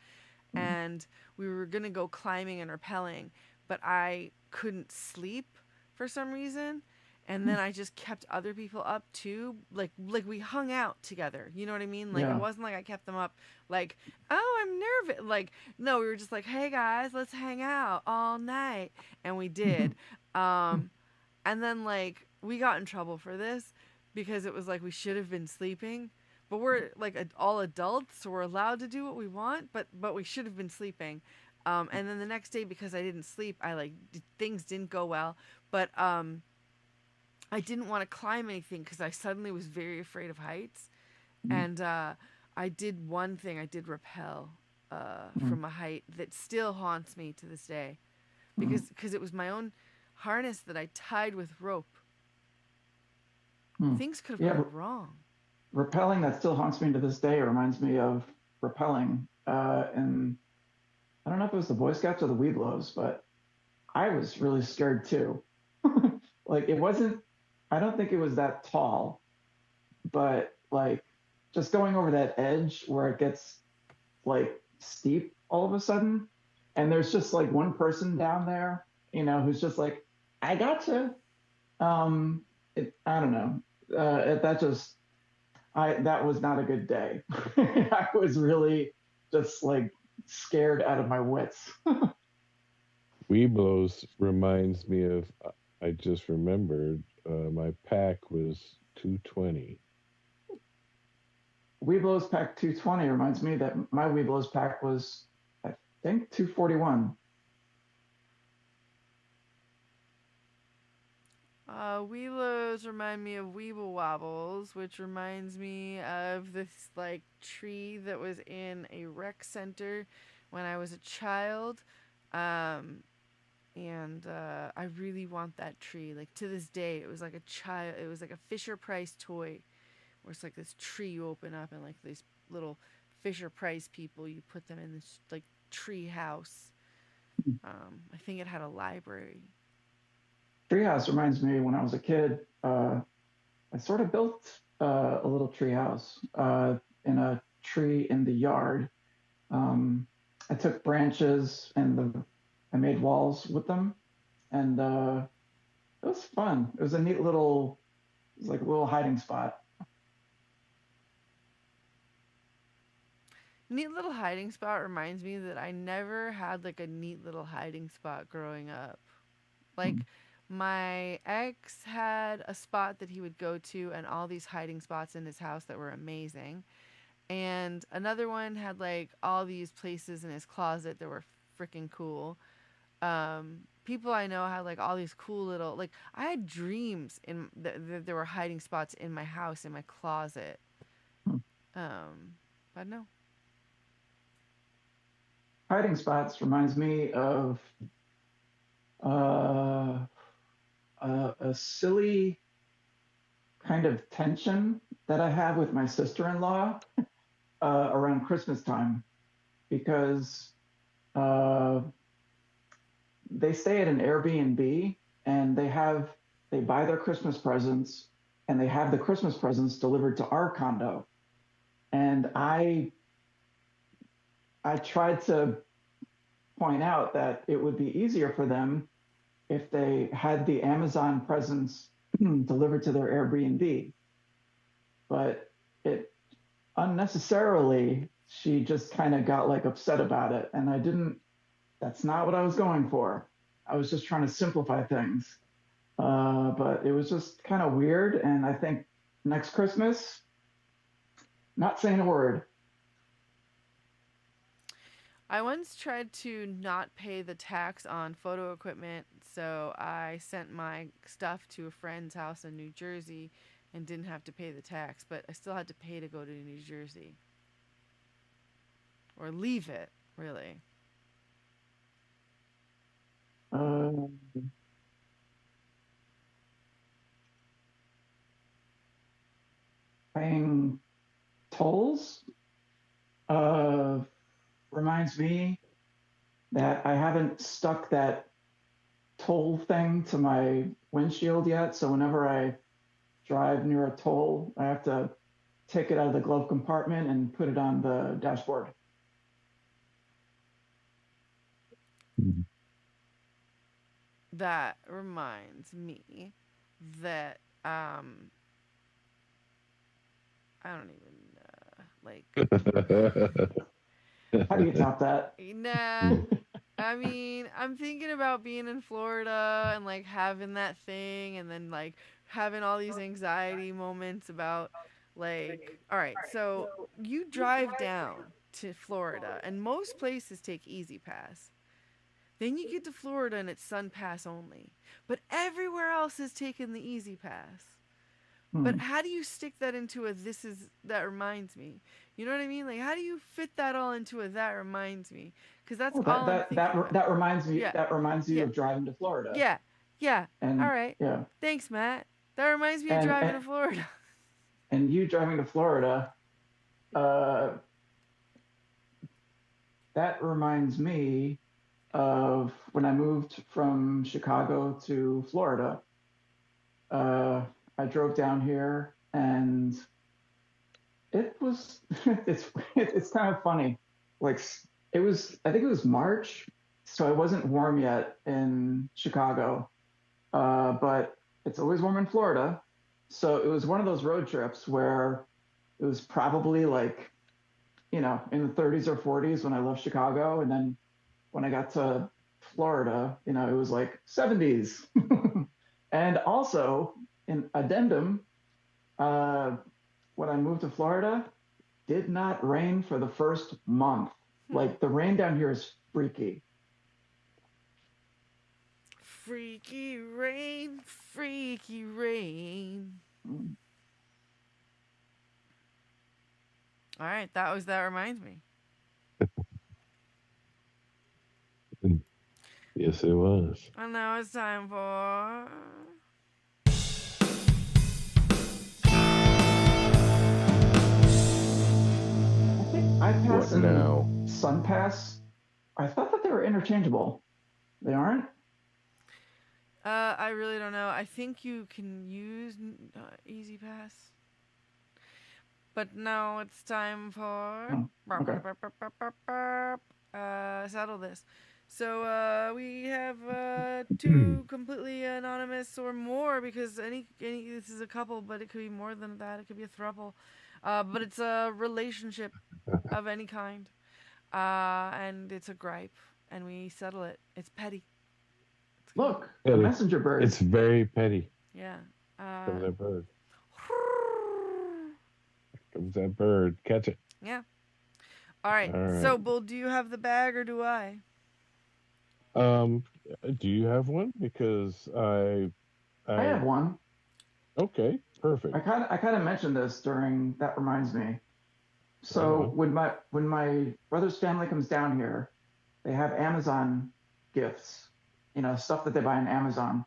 A: and we were gonna go climbing and rappelling, but I couldn't sleep for some reason. And then I just kept other people up too. Like we hung out together. You know what I mean? Like
E: Yeah.
A: it wasn't like I kept them up like, oh, I'm nervous. Like, no, we were just like, hey guys, let's hang out all night. And we did. And then like we got in trouble for this because it was like we should have been sleeping. But we're like all adults, so we're allowed to do what we want, but we should have been sleeping. And then the next day, because I didn't sleep, things didn't go well. But I didn't want to climb anything because I suddenly was very afraid of heights. And I did one thing. I did rappel from a height that still haunts me to this day. Because it was my own harness that I tied with rope. Things could have gone wrong.
E: Rappelling that still haunts me to this day reminds me of rappelling. And I don't know if it was the Boy Scouts or the Weeblos, but I was really scared too. Like it wasn't, I don't think it was that tall, but like just going over that edge where it gets like steep all of a sudden, and there's just like one person down there, you know, who's just like, I gotcha. I don't know. That was not a good day. I was really just like scared out of my wits.
C: Weeblos reminds me of, I just remembered, my pack was 220.
E: Weeblos pack 220 reminds me that my Weeblos pack was, I think, 241.
A: Weelos remind me of Weeble Wobbles, which reminds me of this like tree that was in a rec center when I was a child. And I really want that tree. Like to this day, it was like it was like a Fisher Price toy, where it's like this tree you open up and like these little Fisher Price people, you put them in this like tree house. I think it had a library.
E: Treehouse reminds me when I was a kid, I sort of built a little treehouse in a tree in the yard. I took branches and I made walls with them, and it was fun. It was a neat little, it was like a little hiding spot.
A: Neat little hiding spot reminds me that I never had like a neat little hiding spot growing up. Like my ex had a spot that he would go to and all these hiding spots in his house that were amazing. And another one had like all these places in his closet that were freaking cool. People I know had like all these cool little, like I had dreams in there were hiding spots in my house, in my closet. But no.
E: Hiding spots reminds me of a silly kind of tension that I have with my sister-in-law around Christmas time, because they stay at an Airbnb and they buy their Christmas presents and they have the Christmas presents delivered to our condo. And I tried to point out that it would be easier for them if they had the Amazon presents delivered to their Airbnb. But it unnecessarily, she just kind of got like upset about it. And that's not what I was going for. I was just trying to simplify things. But it was just kind of weird. And I think next Christmas, not saying a word.
A: I once tried to not pay the tax on photo equipment, so I sent my stuff to a friend's house in New Jersey and didn't have to pay the tax, but I still had to pay to go to New Jersey. Or leave it, really.
E: Paying tolls reminds me that I haven't stuck that toll thing to my windshield yet. So whenever I drive near a toll, I have to take it out of the glove compartment and put it on the dashboard.
A: That reminds me that I don't even
E: How do you top that?
A: Nah. I mean, I'm thinking about being in Florida and like having that thing and then like having all these anxiety moments about like, all right, so you drive down to Florida and most places take Easy Pass. Then you get to Florida and it's Sun Pass only. But everywhere else is taking the Easy Pass. But how do you stick that into a that reminds me? You know what I mean? Like, how do you fit that all into a that reminds me? Because that's all I'm thinking about.
E: That reminds me.
A: Yeah.
E: That reminds you of driving to Florida.
A: Yeah, yeah.
E: And,
A: all right.
E: Yeah.
A: Thanks, Matt. That reminds me of driving to Florida.
E: And you driving to Florida, that reminds me of when I moved from Chicago to Florida. I drove down here and it was it's kind of funny. Like I think it was March, so it wasn't warm yet in Chicago. But it's always warm in Florida. So it was one of those road trips where it was probably like, in the 30s or 40s when I left Chicago. And then when I got to Florida, it was like 70s. And also, in addendum, when I moved to Florida, did not rain for the first month. Like the rain down here is freaky.
A: Freaky rain, freaky rain. All right, that reminds me.
C: Yes, it was.
A: And now it's time for...
E: iPass and Sun Pass, I thought that they were interchangeable. They aren't?
A: I really don't know. I think you can use Easy Pass. But now it's time for... settle this. So we have two completely anonymous or more, because any this is a couple, but it could be more than that. It could be a throuple. But it's a relationship of any kind. And it's a gripe. And we settle it. It's petty.
E: Look, a messenger bird.
C: It's very petty.
A: Yeah.
C: Comes that bird. Comes that bird. Catch it.
A: Yeah. All right. So, Bull, do you have the bag or do I?
C: Do you have one? Because I
E: have one.
C: Okay, perfect.
E: I kind of mentioned this during That Reminds Me. So when my brother's family comes down here, they have Amazon gifts, stuff that they buy on Amazon.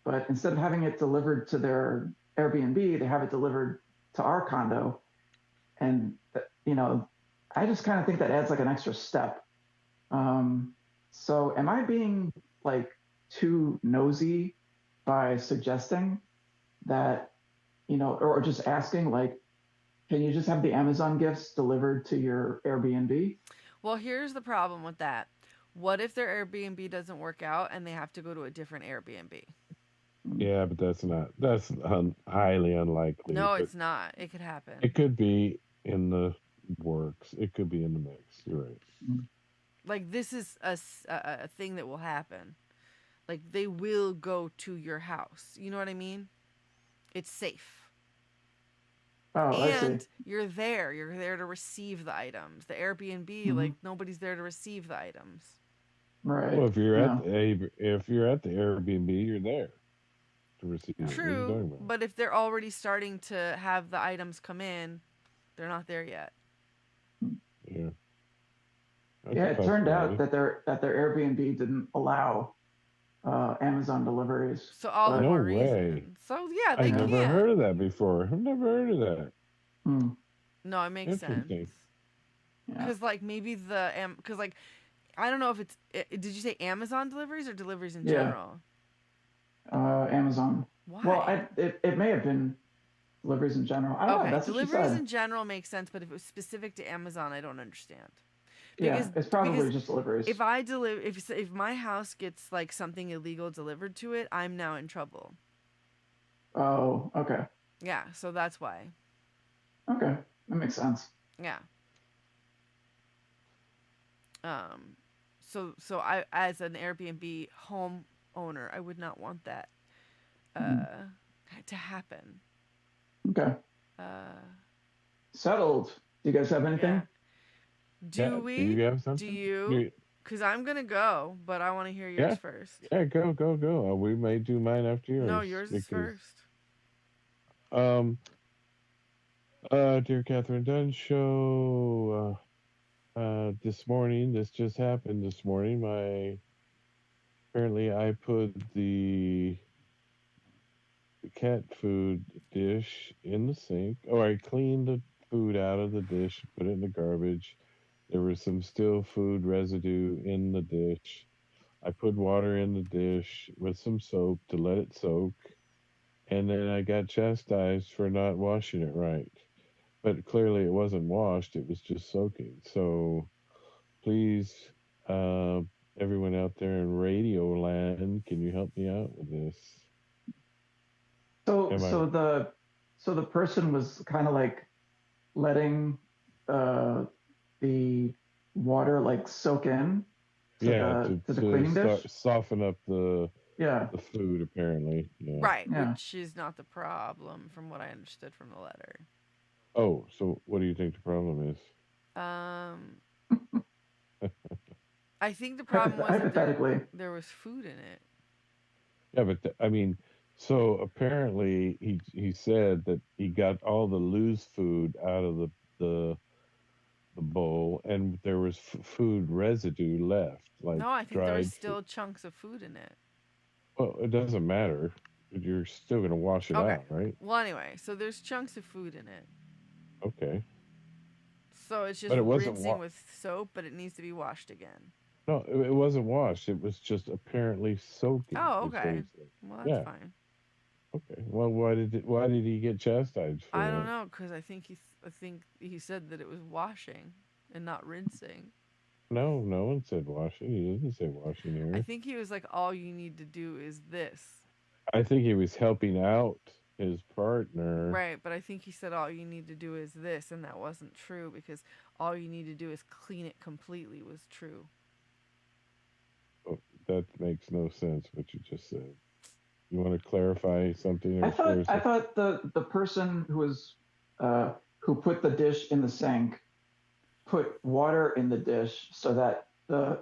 E: But instead of having it delivered to their Airbnb, they have it delivered to our condo. And I just kind of think that adds like an extra step. So am I being like too nosy by suggesting that, or just asking like, can you just have the Amazon gifts delivered to your Airbnb?
A: Well, here's the problem with that. What if their Airbnb doesn't work out and they have to go to a different Airbnb?
C: Yeah, but that's highly unlikely.
A: No,
C: But
A: it's not. It could happen.
C: it could be in the works. It could be in the mix. You're right.
A: Like, this is a thing that will happen. Like, they will go to your house. You know what I mean? It's safe.
E: Oh, I see.
A: And you're there. You're there to receive the items. The Airbnb, like, nobody's there to receive the items.
E: Right.
C: Well, if you're
E: Yeah.
C: at the Airbnb, you're there to receive it. What are you talking
A: True,
C: about?
A: but if they're already starting to have the items come in, they're not there yet.
C: Yeah. That's
E: Yeah,
C: a
E: it turned out
C: possibility.
E: that their Airbnb didn't allow Amazon deliveries.
A: So all the
C: No
A: more
C: way.
A: reason. So yeah,
C: I
A: they
C: never
A: can't.
C: heard of that before. I've never heard of that.
A: No, it makes sense.
C: Interesting.
A: Because like maybe because like I don't know if it's. Did you say Amazon deliveries or deliveries in general?
E: Amazon.
A: Why?
E: Well, it may have been deliveries in general. I don't know. That's
A: deliveries
E: what she said.
A: in general makes sense, but if it was specific to Amazon, I don't understand.
E: Yeah, it's probably just deliveries.
A: If I if my house gets like something illegal delivered to it, I'm now in trouble.
E: Oh, okay.
A: Yeah, so that's why.
E: Okay, that makes sense.
A: Yeah. So I, as an Airbnb home owner, I would not want that to happen.
E: Okay. Settled. Do you guys have anything?
A: Yeah. Do we?
C: Do you have something?
A: Do you? Because I'm gonna go, but I want to hear yours first.
C: Yeah, go. We may do mine after yours.
A: No, yours is first.
C: Dear Kathryn Dunn show. This morning, this just happened this morning. Apparently I put the cat food dish in the sink. Oh, I cleaned the food out of the dish, put it in the garbage. There was some still food residue in the dish. I put water in the dish with some soap to let it soak. And then I got chastised for not washing it right. But clearly it wasn't washed, it was just soaking. So please, everyone out there in Radio Land, can you help me out with this?
E: So the person was kind of like letting the water like soak in to the cleaning dish,
C: soften up the
E: the
C: food apparently. Yeah.
A: Right, which is not the problem from what I understood from the letter.
C: Oh, so what do you think the problem is?
A: I think the problem was
E: hypothetically
A: there was food in it.
C: Yeah, but so apparently he said that he got all the loose food out of the bowl, and there was food residue left. Like
A: no, I think there was still chunks of food in it.
C: Well, it doesn't matter. You're still gonna wash it out, right?
A: Well, anyway, so there's chunks of food in it.
C: Okay.
A: So it's just rinsing with soap, but it needs to be washed again.
C: No, it wasn't washed. It was just apparently soaking.
A: Oh, okay. Well, that's fine.
C: Okay. Well, why did he get chastised for
A: I don't know, because I think he said that it was washing and not rinsing.
C: No one said washing. He didn't say washing here.
A: I think he was like, all you need to do is this.
C: I think he was helping out his partner.
A: Right, but I think he said all you need to do is this, and that wasn't true, because all you need to do is clean it completely was true.
C: Oh, that makes no sense what you just said. You want to clarify something?
E: I thought the person who was who put the dish in the sink put water in the dish so that the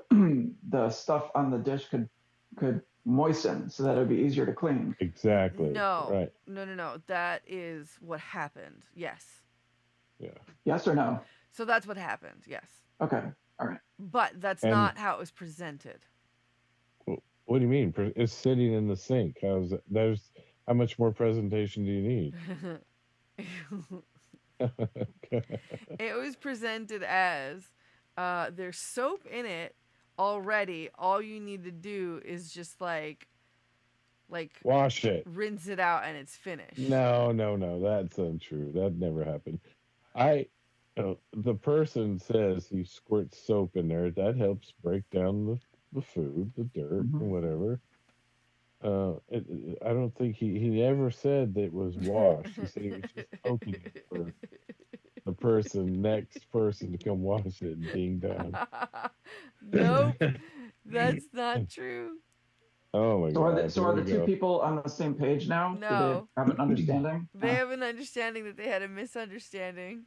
E: the stuff on the dish could moisten, so that it would be easier to clean.
C: Exactly.
A: No.
C: Right.
A: No. That is what happened. Yes.
C: Yeah.
E: Yes or no?
A: So that's what happened. Yes.
E: Okay. All right.
A: But that's not how it was presented.
C: What do you mean? It's sitting in the sink. How much more presentation do you need?
A: It was presented as there's soap in it already. All you need to do is just like
C: wash it,
A: rinse it out, and it's finished.
C: No, that's untrue. That never happened. The person says he squirts soap in there. That helps break down the food, the dirt, and whatever. I don't think he never said that it was washed. He said he was just poking it for the next person to come wash it and ding dong.
A: Nope, that's not true.
C: Oh my God.
E: So are the two people on the same page now?
A: No.
E: Do they have an understanding?
A: They have an understanding that they had a misunderstanding.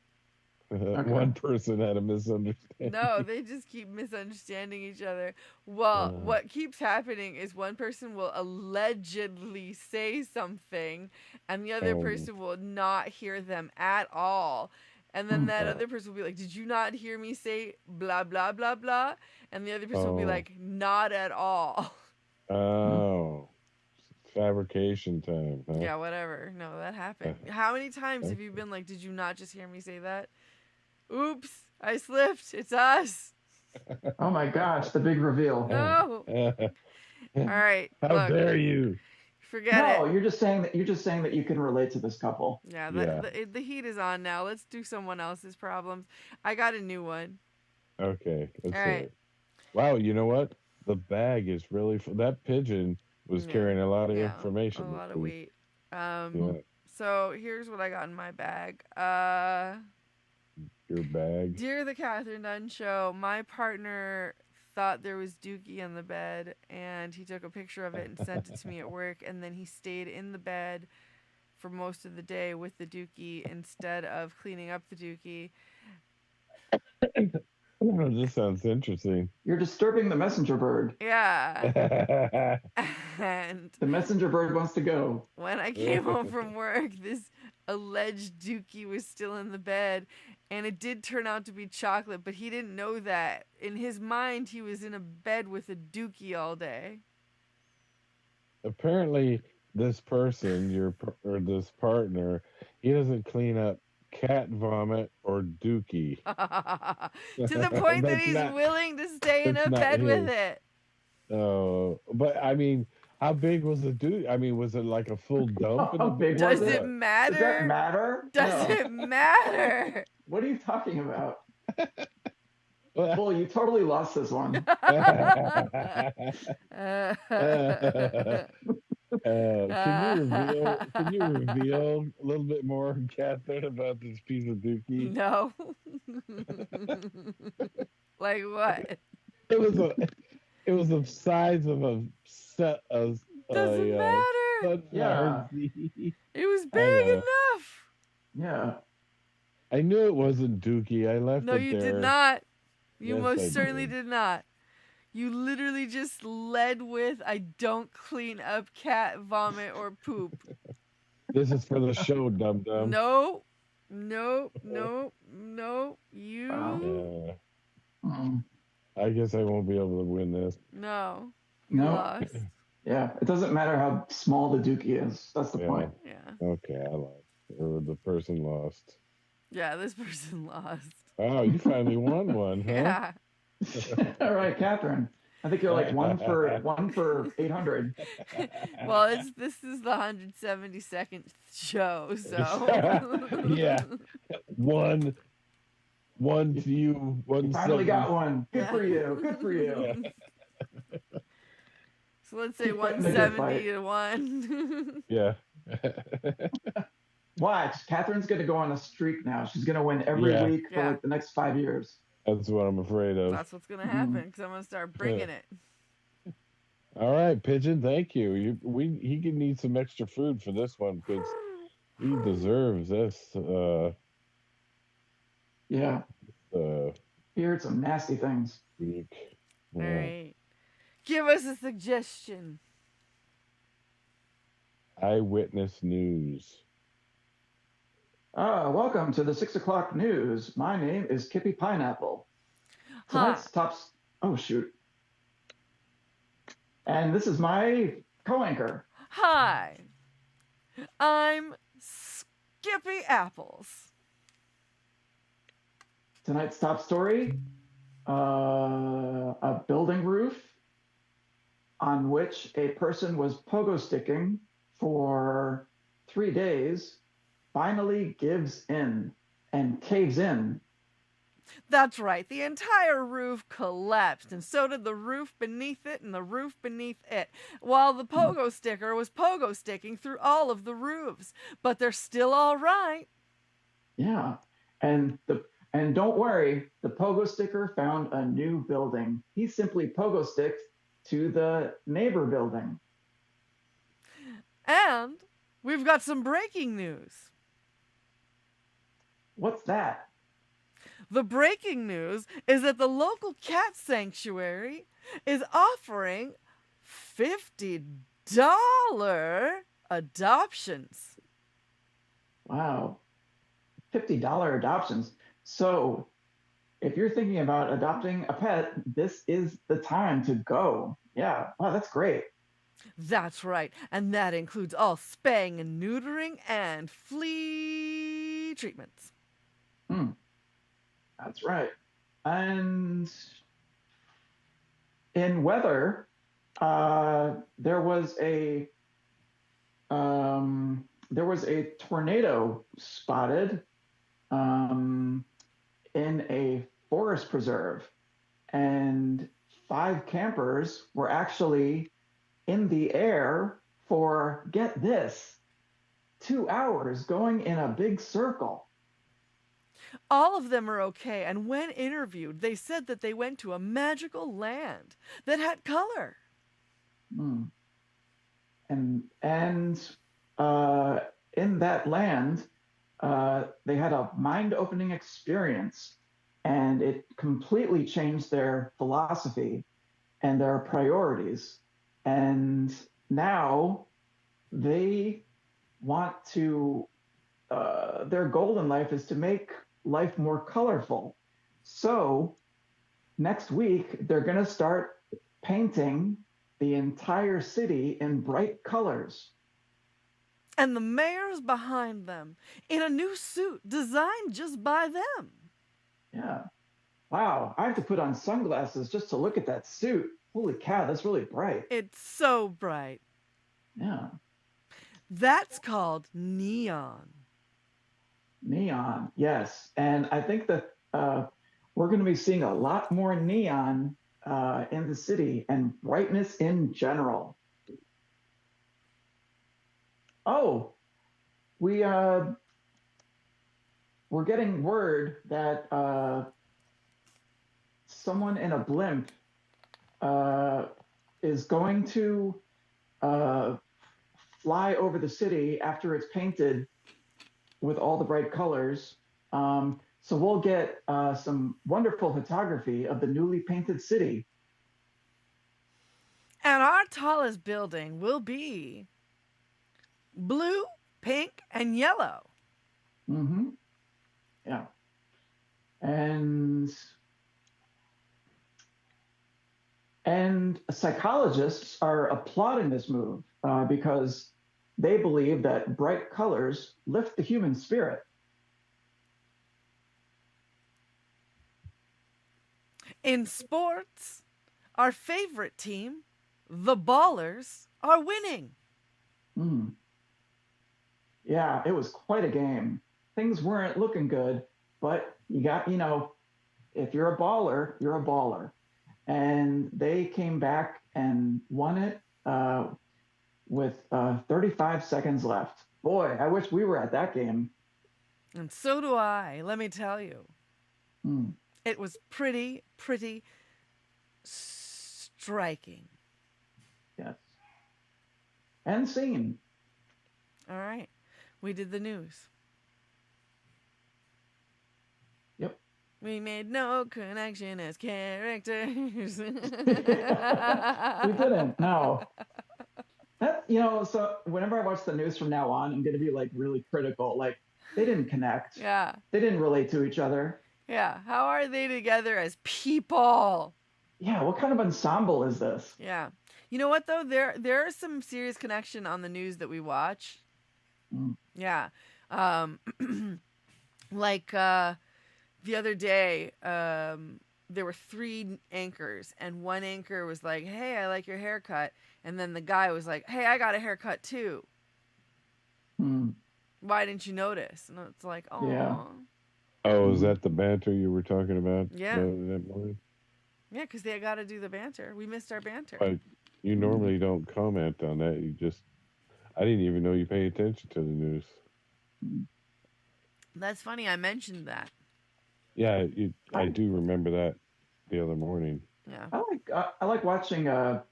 E: Okay.
C: One person had a misunderstanding.
A: No, they just keep misunderstanding each other. Well, what keeps happening is one person will allegedly say something, and the other person will not hear them at all. And then that other person will be like, "Did you not hear me say blah, blah, blah, blah?" And the other person will be like, "Not at all."
C: Oh. Fabrication time, huh?
A: Yeah, whatever. No, that happened. How many times have you been like, "Did you not just hear me say that?" Oops, I slipped. It's us.
E: Oh my gosh, the big reveal.
A: No. All right.
C: How dare you?
A: Forget
E: No,
A: it.
E: you're just saying that you can relate to this couple.
A: Yeah, the heat is on now. Let's do someone else's problems. I got a new one.
C: Okay. Let's
A: All right.
C: Wow, you know what? The bag is really that pigeon was carrying a lot of information.
A: A lot of weight.
C: Yeah.
A: So here's what I got in my bag.
C: Your bag.
A: Dear the Kathryn Dunn Show, my partner thought there was dookie on the bed, and he took a picture of it and sent it to me at work, and then he stayed in the bed for most of the day with the dookie instead of cleaning up the dookie.
C: Oh, this sounds interesting.
E: You're disturbing the messenger bird.
A: Yeah. And
E: the messenger bird wants to go.
A: When I came home from work, this alleged dookie was still in the bed, and it did turn out to be chocolate, but he didn't know that. In his mind, he was in a bed with a dookie all day.
C: Apparently, this person, this partner, he doesn't clean up cat vomit or dookie.
A: To the point that he's willing to stay in a bed with it.
C: Oh, but I mean, how big was the dookie? I mean, was it like a full dump?
E: How big
A: Does
E: was
A: it matter?
E: Does that matter?
A: Does it matter?
E: What are you talking about? Well, you totally lost this one.
C: Can you reveal a little bit more, Kathryn, about this piece of dookie?
A: No. Like what?
C: It was the size of a set of.
A: Doesn't matter.
E: Yeah.
A: It was big enough.
E: Yeah.
C: I knew it wasn't dookie. I left it there.
A: No, you did not. You
C: Yes,
A: most
C: I
A: certainly did not. You literally just led with, "I don't clean up cat vomit or poop."
C: This is for the show, dum dum.
A: No. You.
C: I guess I won't be able to win this.
A: No.
E: No.
A: Lost.
E: Yeah. It doesn't matter how small the dookie is. That's the point.
A: Yeah.
C: Okay, I lost. Or the person lost.
A: Yeah, this person lost.
C: Oh, you finally won one, huh?
A: Yeah.
E: All right, Kathryn. I think you're like one for 800.
A: Well, this is the 172nd show, so
C: Yeah. One to you.
E: You finally got one. Good for you. Good for you.
A: So let's say 170 to 1.
C: Yeah.
E: Watch. Kathryn's going to go on a streak now. She's going to win every week for like the next 5 years.
C: That's what I'm afraid of.
A: That's what's going to happen because I'm going to start bringing it.
C: All right, Pigeon, thank you. He can need some extra food for this one because he deserves this.
E: Yeah. He heard some nasty things.
C: Week.
A: All right. Give us a suggestion.
C: Eyewitness news.
E: Welcome to the 6 o'clock news. My name is Kippy Pineapple. Tonight's tops. Oh, shoot. And this is my co-anchor.
A: Hi. I'm Skippy Apples.
E: Tonight's top story, a building roof on which a person was pogo sticking for 3 days finally gives in and caves in
A: That's right. The entire roof collapsed, and so did the roof beneath it and the roof beneath it, while the pogo sticker was pogo sticking through all of the roofs. But they're still all right.
E: Yeah. And don't worry, the pogo sticker found a new building. He simply pogo sticked to the neighbor building.
A: And we've got some breaking news.
E: What's that?
A: The breaking news is that the local cat sanctuary is offering $50 adoptions.
E: Wow. $50 adoptions. So if you're thinking about adopting a pet, this is the time to go. Yeah. Wow, that's great.
A: That's right. And that includes all spaying and neutering and flea treatments.
E: That's right. And in weather, there was a tornado spotted in a forest preserve, and 5 campers were actually in the air for, get this, 2 hours going in a big circle.
A: All of them are okay, and when interviewed, they said that they went to a magical land that had color.
E: And in that land, they had a mind-opening experience, and it completely changed their philosophy and their priorities. And now they want to, their goal in life is to make life more colorful. So next week, they're going to start painting the entire city in bright colors.
A: And the mayor's behind them in a new suit designed just by them.
E: Yeah. Wow, I have to put on sunglasses just to look at that suit. Holy cow, that's really bright.
A: It's so bright.
E: Yeah.
A: That's called neon.
E: Neon, yes. And I think that we're going to be seeing a lot more neon in the city and brightness in general. Oh, we're getting word that someone in a blimp is going to fly over the city after it's painted with all the bright colors. So we'll get some wonderful photography of the newly painted city.
A: And our tallest building will be blue, pink, and yellow.
E: Mm-hmm. Yeah. And psychologists are applauding this move because they believe that bright colors lift the human spirit.
A: In sports, our favorite team, the Ballers, are winning.
E: Yeah, it was quite a game. Things weren't looking good, but you got, if you're a baller, you're a baller. And they came back and won it with 35 seconds left. Boy, I wish we were at that game.
A: And so do I, let me tell you. It was pretty striking.
E: Yes. And singing.
A: All right. We did the news.
E: Yep.
A: We made no connection as characters.
E: We didn't, no. That, so whenever I watch the news from now on, I'm going to be like really critical. Like, they didn't connect.
A: Yeah.
E: They didn't relate to each other.
A: Yeah. How are they together as people?
E: Yeah. What kind of ensemble is this?
A: Yeah. You know what, though? There is some serious connection on the news that we watch. Yeah. Like the other day, there were 3 anchors, and one anchor was like, "Hey, I like your haircut." And then the guy was like, "Hey, I got a haircut too. Why didn't you notice?" And it's like, oh.
E: Yeah.
C: Oh, is that the banter you were talking about?
A: Yeah.
C: That morning?
A: Yeah, because they got to do the banter. We missed our banter.
C: But you normally don't comment on that. You just, I didn't even know you pay attention to the news.
A: That's funny. I mentioned that.
C: Yeah, I do remember that the other morning.
A: Yeah.
E: I like watching a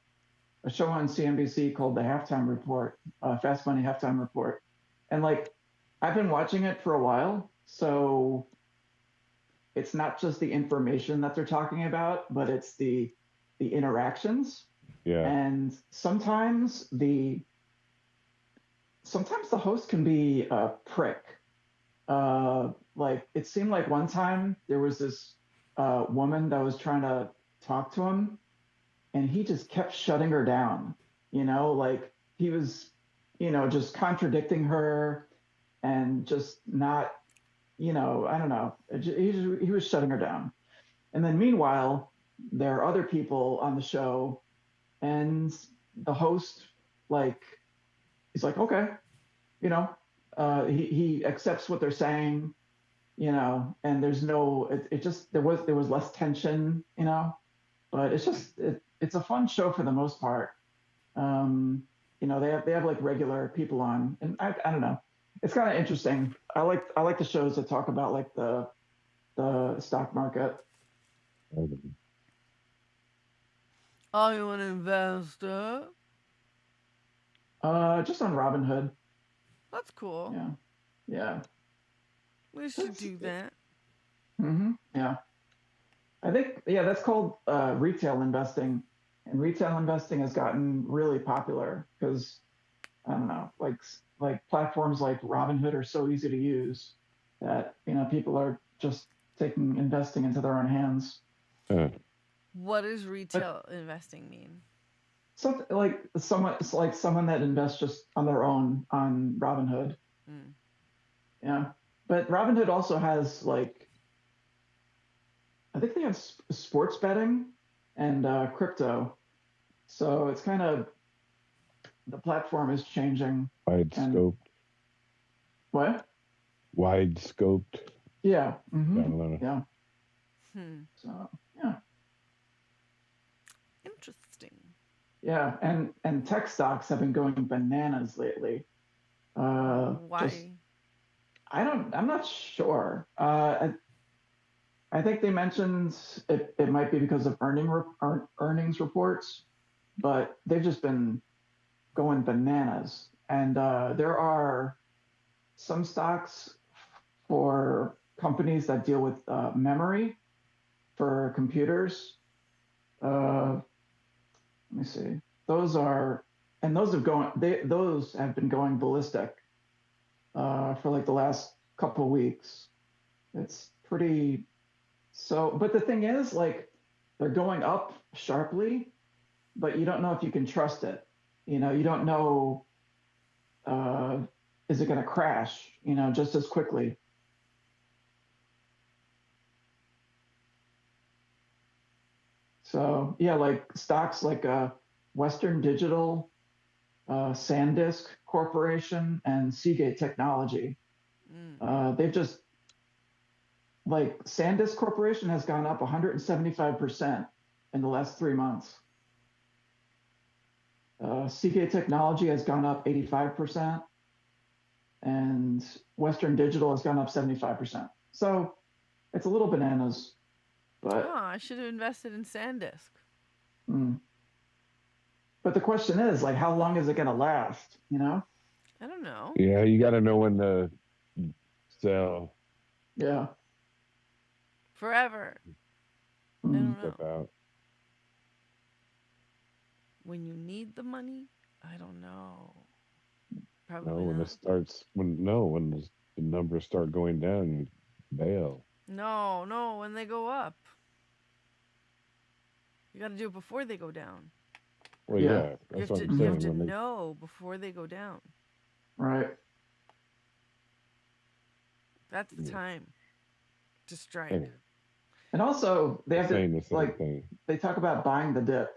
E: show on CNBC called The Halftime Report, Fast Money Halftime Report, and like I've been watching it for a while, so it's not just the information that they're talking about, but it's the interactions.
C: Yeah.
E: And sometimes the host can be a prick. Like it seemed like one time there was this woman that was trying to talk to him, and he just kept shutting her down. Like he was, just contradicting her and just not, I don't know. He was shutting her down. And then meanwhile, there are other people on the show, and the host, like, he's like, okay, he accepts what they're saying, and there's no, it just, there was less tension, but it's just, it's a fun show for the most part. They have like regular people on, and I don't know. It's kind of interesting. I like the shows that talk about like the stock market.
A: Are you an investor?
E: Just on Robinhood.
A: That's cool.
E: Yeah.
A: We should do that.
E: Yeah. I think that's called retail investing, and retail investing has gotten really popular because I don't know, like platforms like Robinhood are so easy to use that people are just taking investing into their own hands.
A: What does retail investing mean?
E: Something like someone that invests just on their own on Robinhood. Yeah, but Robinhood also has like, I think they have sports betting and crypto. So it's kind of, the platform is changing.
C: Wide scoped.
E: What?
C: Wide scoped.
E: Yeah.
C: Yeah.
E: So yeah.
A: Interesting.
E: Yeah, and tech stocks have been going bananas lately.
A: Why?
E: I'm not sure. I think they mentioned it might be because of earnings reports, but they've just been going bananas. And there are some stocks for companies that deal with memory for computers. Let me see. Those have been going ballistic for like the last couple of weeks. It's pretty. So, but the thing is, like, they're going up sharply, but you don't know if you can trust it. You don't know, is it going to crash, just as quickly? So, yeah, like stocks like Western Digital, SanDisk Corporation, and Seagate Technology. They've just, like, SanDisk Corporation has gone up 175% in the last 3 months. Seagate Technology has gone up 85%, and Western Digital has gone up 75%. So it's a little bananas, but
A: I should have invested in SanDisk.
E: But the question is, like, how long is it going to last?
A: I don't know.
C: Yeah, you got to know when to sell.
E: Yeah.
A: Forever. I don't know.
C: Out.
A: When you need the money, I don't know. Probably
C: no, when
A: not.
C: when the numbers start going down, you bail.
A: No, when they go up. You got to do it before they go down.
C: Well, yeah, that's what I'm saying.
A: You have to know before they go down.
E: Right.
A: That's the time to strike.
C: Anyway.
E: And also, they have to, like,
C: thing.
E: They talk about buying the dip.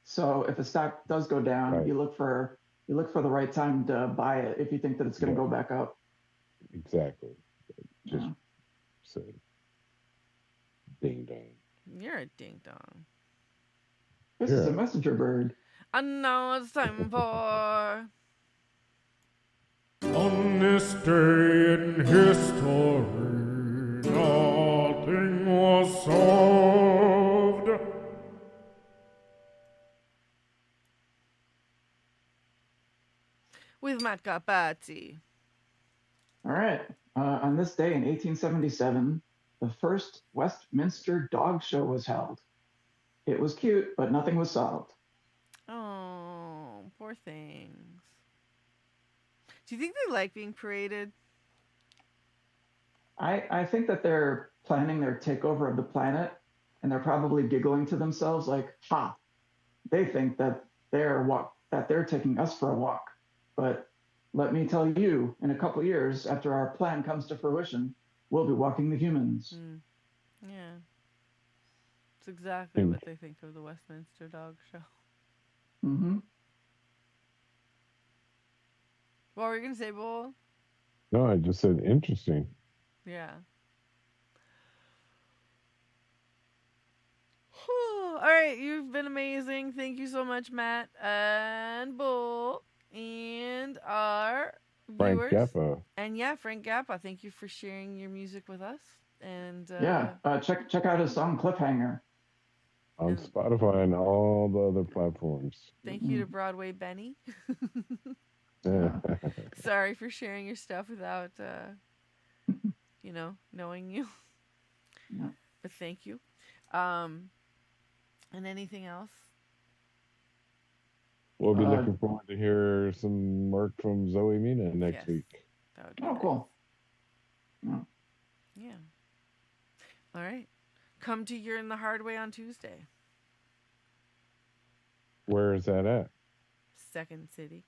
E: So if a stock does go down,
C: right.
E: you look for the right time to buy it if you think that it's going to go back up.
C: Exactly. Just said. Ding dong.
A: You're a ding dong.
E: This is a messenger bird.
A: And now it's time for...
M: On this day in history, nothing was solved.
A: With Matt Capazzi.
E: All right. On this day in 1877, the first Westminster Dog Show was held. It was cute, but nothing was solved.
A: Oh, poor things. Do you think they like being paraded?
E: I think that they're planning their takeover of the planet, and they're probably giggling to themselves like, "Ha! They think that they're taking us for a walk, but let me tell you, in a couple of years, after our plan comes to fruition, we'll be walking the humans."
A: Yeah. It's exactly what they think of the Westminster Dog Show.
E: Mm-hmm.
A: What were you going to say, Bull?
C: No, I just said interesting.
A: Yeah. All right, you've been amazing. Thank you so much, Matt and Bull and our
C: Frank
A: viewers.
C: Gappa.
A: And yeah, Frank Gappa, thank you for sharing your music with us. And
E: check out his song Cliffhanger
C: on Spotify and all the other platforms.
A: Thank you to Broadway Benny. Sorry for sharing your stuff without, knowing you.
E: Yeah.
A: But thank you. And anything else?
C: We'll be looking forward to hear some work from Zoe Mina next week.
A: That would be
E: nice. Cool.
A: Yeah. All right. Come to You're in the Hard Way on Tuesday.
C: Where is that at?
A: Second City.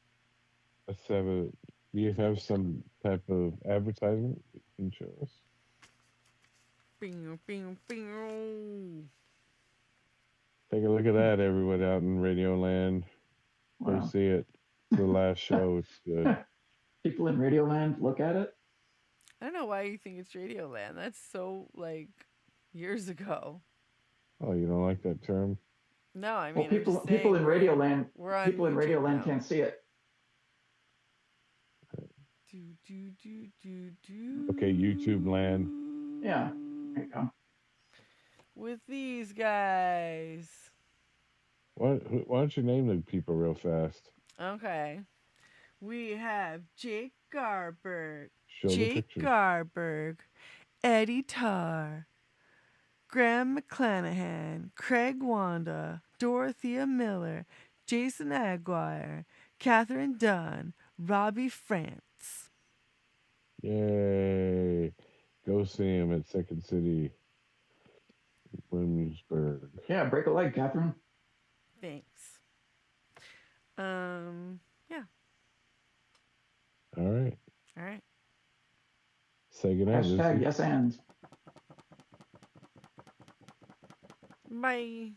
C: Let's have do you have some type of advertisement you can show us?
A: Bing, bing, bing.
C: Take a look at that, everyone out in Radio Land. Go see it. It's the last show. It's good.
E: People in Radio Land look at it?
A: I don't know why you think it's Radioland. That's so, years ago.
C: Oh, you don't like that term?
A: No, I mean,
E: people in Radio Land
A: now.
E: Can't see it.
C: Okay, YouTube Land.
E: Yeah, there you go.
A: With these guys.
C: Why don't you name the people real fast?
A: Okay. We have Jake Garberg.
C: Show the pictures.
A: Garberg. Eddie Tarr. Graham McClanahan. Craig Wanda. Dorothea Miller. Jason Aguirre. Kathryn Dunn. Robbie France.
C: Yay. Go see him at Second City, Williamsburg.
E: Yeah, break a leg, Kathryn.
A: Thanks. Yeah.
C: All right. Say goodnight.
E: # yes and.
A: Bye.